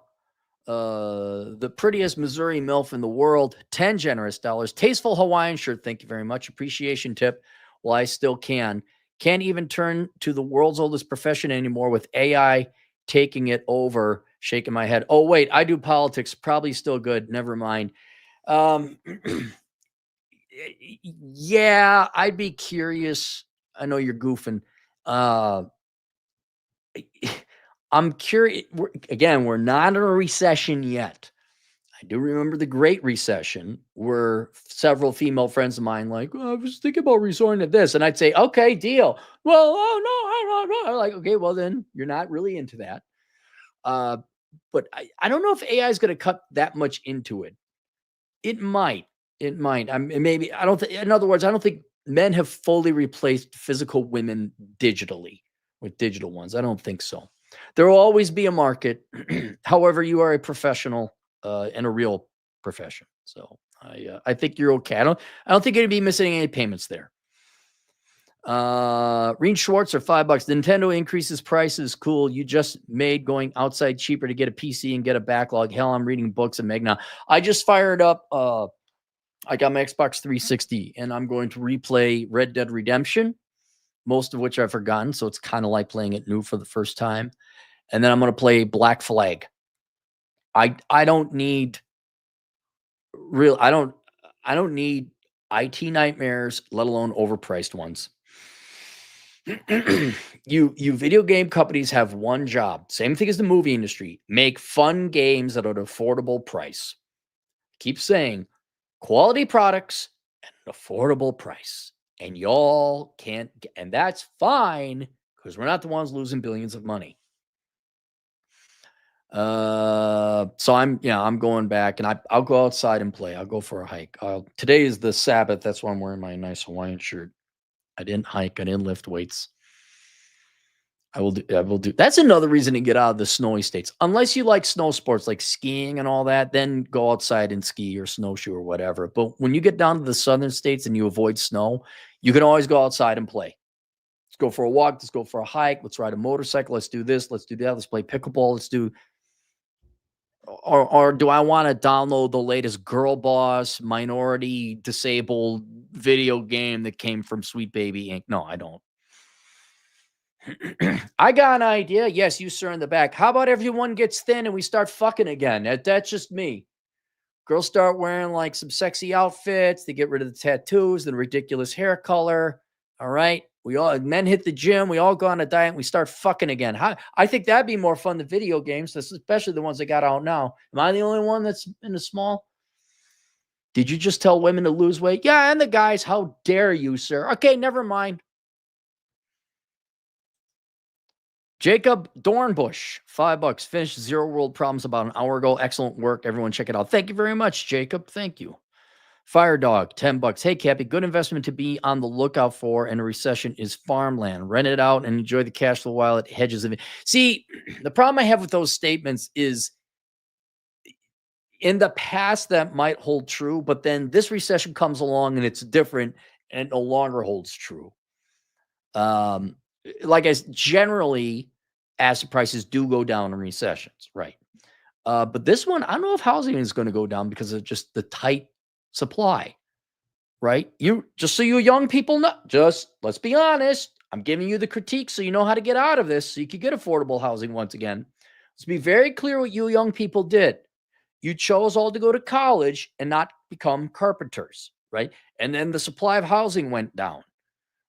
the prettiest Missouri MILF in the world, 10 generous dollars. Tasteful Hawaiian shirt, thank you very much. Appreciation tip. Well, I still can. Can't even turn to the world's oldest profession anymore with AI taking it over. Shaking my head. Oh, wait, I do politics. Probably still good. Never mind. Yeah, I'd be curious. I know you're goofing. I'm curious. We're not in a recession yet. I do remember the Great Recession, where several female friends of mine like, I was thinking about resorting to this, and I'd say, okay, deal. Well, oh no, I don't know. I'm like, okay, well then you're not really into that. But I don't know if AI is going to cut that much into it. It might. It might. Maybe. I don't think. In other words, I don't think men have fully replaced physical women digitally with digital ones. I don't think so. There will always be a market. However, you are a professional in a real profession. So I think you're okay. I don't think you'd be missing any payments there. Reen Schwartz or $5. Nintendo increases prices. Cool. You just made going outside cheaper to get a PC and get a backlog. Hell, I'm reading books and Magna. I just fired up. I got my Xbox 360 and I'm going to replay Red Dead Redemption, most of which I've forgotten. So it's kind of like playing it new for the first time. And then I'm going to play Black Flag. I don't need I don't need IT nightmares, let alone overpriced ones. You video game companies have one job, same thing as the movie industry, make fun games at an affordable price. Keep saying quality products at an affordable price. And y'all can't, and that's fine because we're not the ones losing billions of money. So I'm going back and I'll go outside and play. I'll go for a hike. Today is the Sabbath. That's why I'm wearing my nice Hawaiian shirt. I didn't hike. I didn't lift weights. I will do. That's another reason to get out of the snowy states. Unless you like snow sports like skiing and all that, then go outside and ski or snowshoe or whatever. But when you get down to the southern states and you avoid snow, you can always go outside and play. Let's go for a walk. Let's go for a hike. Let's ride a motorcycle. Let's do this. Let's do that. Let's play pickleball. Let's do. Or do I want to download the latest Girl Boss minority disabled video game that came from Sweet Baby Inc.? No, I don't. I got an idea. Yes, you, sir, in the back. How about everyone gets thin and we start fucking again? That's just me. Girls start wearing like some sexy outfits. They get rid of the tattoos, the ridiculous hair color. All right. We all men hit the gym. We all go on a diet. And we start fucking again. I think that'd be more fun than video games, especially the ones that got out now. Am I the only one that's in the small? Did you just tell women to lose weight? Yeah, and the guys. How dare you, sir? Okay, never mind. Jacob Dornbush, $5. Finished Zero World Problems about an hour ago. Excellent work. Everyone check it out. Thank you very much, Jacob. Thank you. Fire Dog, $10. Hey, Cappy, good investment to be on the lookout for in a recession is farmland. Rent it out and enjoy the cash flow while it hedges. See, the problem I have with those statements is in the past that might hold true, but then this recession comes along and it's different and it no longer holds true. Like I said, generally, asset prices do go down in recessions, right? But this one, I don't know if housing is going to go down because of just the tight supply, right? You just so you young people know, just let's be honest. I'm giving you the critique so you know how to get out of this, so you can get affordable housing once again. Let's be very clear what you young people did. You chose all to go to college and not become carpenters, right? And then the supply of housing went down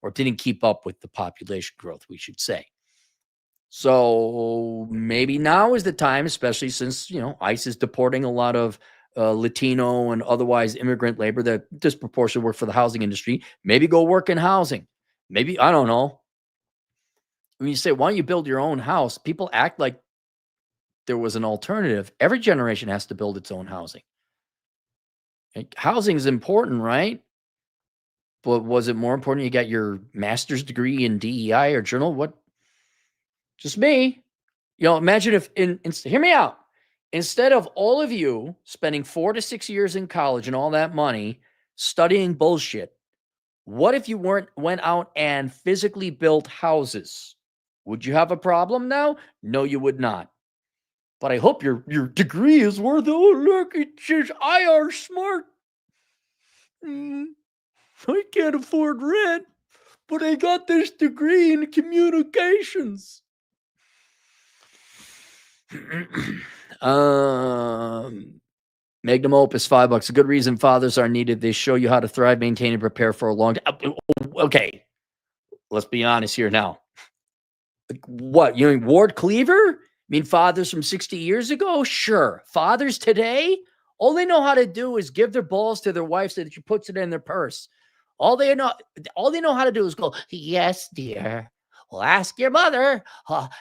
or didn't keep up with the population growth, we should say. So maybe now is the time, especially since, ICE is deporting a lot of Latino and otherwise immigrant labor that disproportionately work for the housing industry. Maybe go work in housing. Maybe, I don't know. When you say, why don't you build your own house? People act like there was an alternative. Every generation has to build its own housing. Housing is important, right? But was it more important you got your master's degree in DEI or journal? What? Just me. Imagine if, hear me out. Instead of all of you spending 4 to 6 years in college and all that money studying bullshit, what if you went out and physically built houses? Would you have a problem now? No, you would not. But I hope your degree is worth, oh, look, it says IR smart. I can't afford rent, but I got this degree in communications. Magnum Opus, $5. A good reason fathers are needed. They show you how to thrive, maintain, and prepare for a long time. Okay, let's be honest here now. What, you mean Ward Cleaver? Fathers from 60 years ago? Sure. Fathers today? All they know how to do is give their balls to their wife so that she puts it in their purse. All they know how to do is go, yes, dear. Well, ask your mother.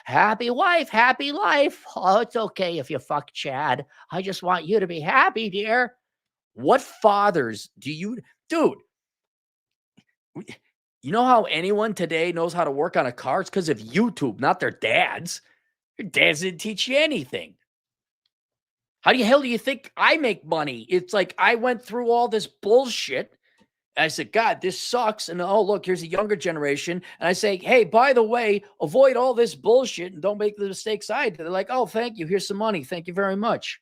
Happy wife, happy life. Oh, it's okay if you fuck Chad. I just want you to be happy, dear. What fathers do you... Dude, you know how anyone today knows how to work on a car? It's because of YouTube, not their dads. Your dads didn't teach you anything. How the hell do you think I make money? It's like I went through all this bullshit. I said, God, this sucks. And oh, look, here's a younger generation. And I say, hey, by the way, avoid all this bullshit and don't make the mistakes I did. They're like, oh, thank you. Here's some money. Thank you very much.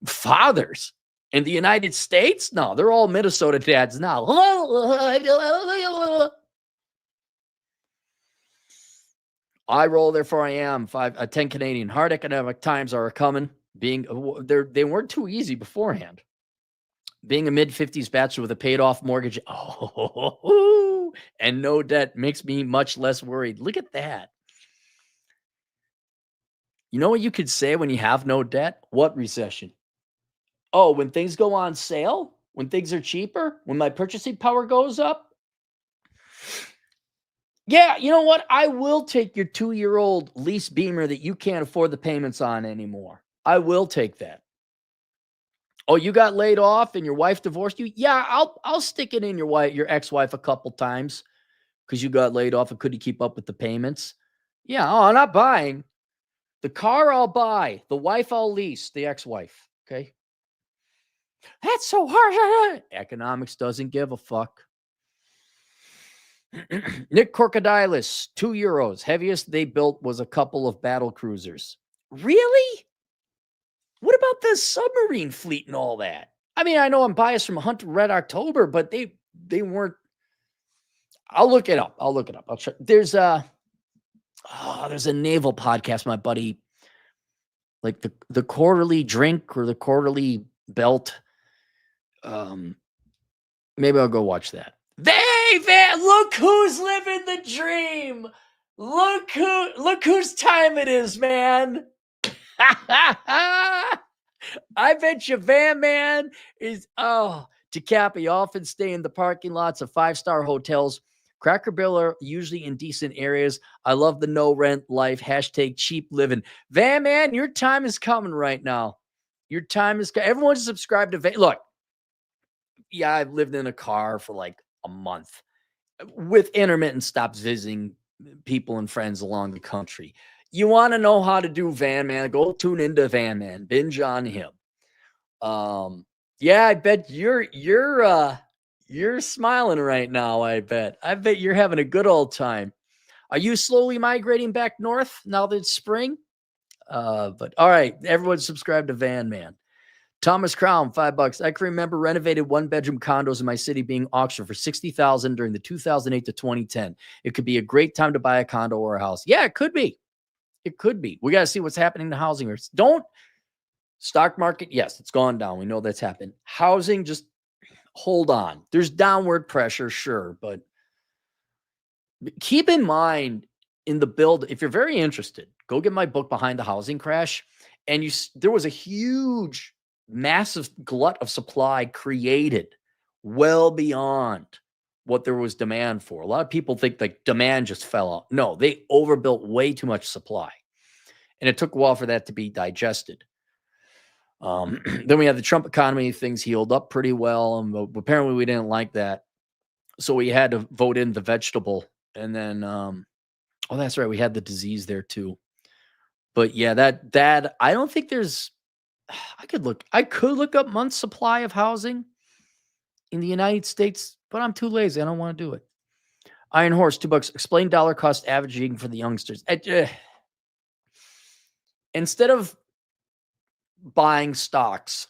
Fathers in the United States? No, they're all Minnesota dads now. I roll, therefore I am. 10 Canadian. Hard economic times are coming. They weren't too easy beforehand. Being a mid-50s bachelor with a paid-off mortgage, and no debt makes me much less worried. Look at that. You know what you could say when you have no debt? What recession? Oh, when things go on sale? When things are cheaper? When my purchasing power goes up? Yeah, you know what? I will take your 2-year-old lease Beamer that you can't afford the payments on anymore. I will take that. Oh, you got laid off and your wife divorced you? Yeah, I'll stick it in your ex-wife a couple times because you got laid off and couldn't keep up with the payments. Yeah, I'm not buying. The car I'll buy. The wife I'll lease. The ex-wife. Okay. That's so hard. Economics doesn't give a fuck. Nick Crocodilis, €2. Heaviest they built was a couple of battle cruisers. Really? What about the submarine fleet and all that? I mean, I know I'm biased from Hunt Red October, but they weren't. I'll look it up. I'll try. There's a naval podcast, my buddy, like the quarterly drink or the quarterly belt. Maybe I'll go watch that. Hey, man, look who's living the dream. Look whose time it is, man. I bet you Van Man is, DeCap, you often stay in the parking lots of 5-star hotels. Cracker Barrel are usually in decent areas. I love the no rent life. # cheap living. Van Man, your time is coming right now. Your time is coming. Everyone's subscribed to Van. Look, yeah, I've lived in a car for like a month with intermittent stops visiting people and friends along the country. You want to know how to do Van Man? Go tune into Van Man. Binge on him. Yeah, I bet you're smiling right now. I bet you're having a good old time. Are you slowly migrating back north now that it's spring? But all right, everyone subscribe to Van Man. Thomas Crown, $5. I can remember renovated 1-bedroom condos in my city being auctioned for $60,000 during the 2008 to 2010. It could be a great time to buy a condo or a house. Yeah, it could be. It could be. We got to see what's happening to housing rates. Stock market, yes, it's gone down. We know that's happened. Housing, just hold on. There's downward pressure, sure, but keep in mind in the build, if you're very interested, go get my book Behind the Housing Crash. And there was a huge, massive glut of supply created well beyond what there was demand for. A lot of people think like demand just fell out. No, they overbuilt way too much supply. And it took a while for that to be digested. Then we had the Trump economy. Things healed up pretty well. And apparently we didn't like that. So we had to vote in the vegetable. And then, that's right. We had the disease there too. But yeah, that I don't think there's, I could look up month's supply of housing in the United States, but I'm too lazy. I don't want to do it. Iron Horse, $2. Explain dollar cost averaging for the youngsters. Instead of buying stocks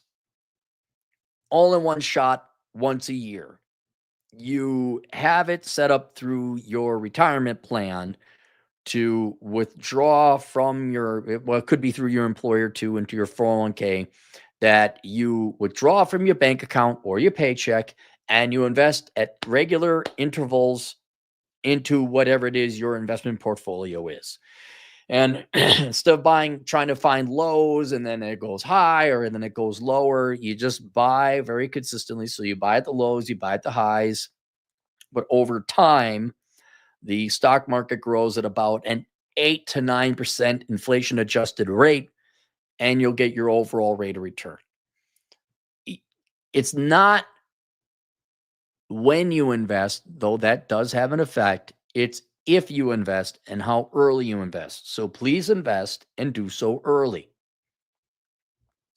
all in one shot once a year, you have it set up through your retirement plan to withdraw from it could be through your employer too, into your 401k, that you withdraw from your bank account or your paycheck and you invest at regular intervals into whatever it is your investment portfolio is. And instead of trying to find lows and then it goes higher and then it goes lower, you just buy very consistently. So you buy at the lows, you buy at the highs, but over time, the stock market grows at about an 8 to 9% inflation adjusted rate, and you'll get your overall rate of return. It's not when you invest, though that does have an effect. It's if you invest and how early you invest. So please invest and do so early.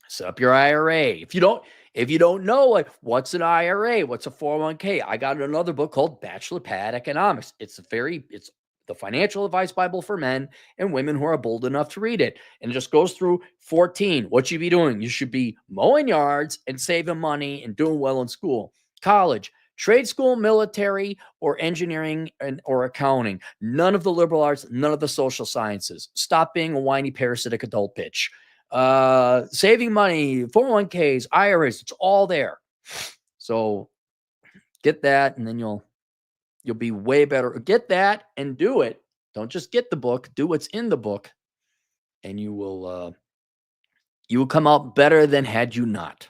Set up your IRA. If you don't know, like, what's an IRA, what's a 401k, I got another book called Bachelor Pad Economics. It's the financial advice Bible for men and women who are bold enough to read it. And it just goes through 14. What you be doing? You should be mowing yards and saving money and doing well in school, college, trade school, military, or engineering or accounting. None of the liberal arts, none of the social sciences. Stop being a whiny parasitic adult bitch. Saving money, 401ks, IRAs, it's all there. So get that, and then you'll be way better. Get that and do it. Don't just get the book, do what's in the book, and you will come out better than had you not.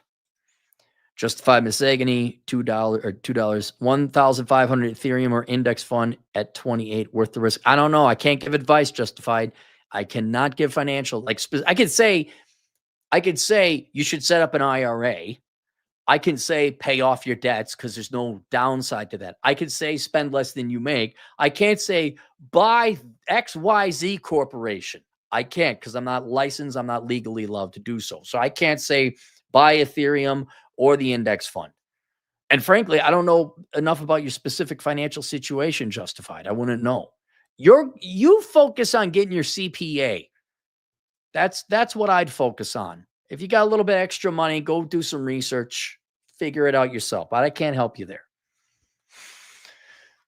Justified Misogany, $2, 1,500 Ethereum or index fund at 28, worth the risk. I don't know. I can't give advice, Justified. I cannot give financial, I could say you should set up an IRA. I can say pay off your debts because there's no downside to that. I can say spend less than you make. I can't say buy XYZ corporation. I can't because I'm not licensed. I'm not legally allowed to do so. So I can't say buy Ethereum or the index fund. And frankly, I don't know enough about your specific financial situation, Justified. I wouldn't know. You focus on getting your CPA. That's what I'd focus on. If you got a little bit extra money, go do some research, figure it out yourself. But I can't help you there.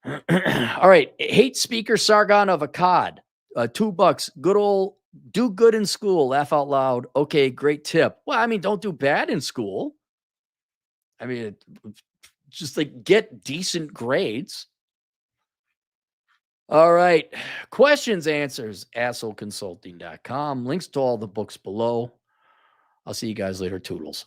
All right. Hate speaker Sargon of Akkad. $2. Good old do good in school. Laugh out loud. Okay, great tip. Well, I mean, don't do bad in school. I mean, just like get decent grades. All right. Questions, answers, assholeconsulting.com. Links to all the books below. I'll see you guys later. Toodles.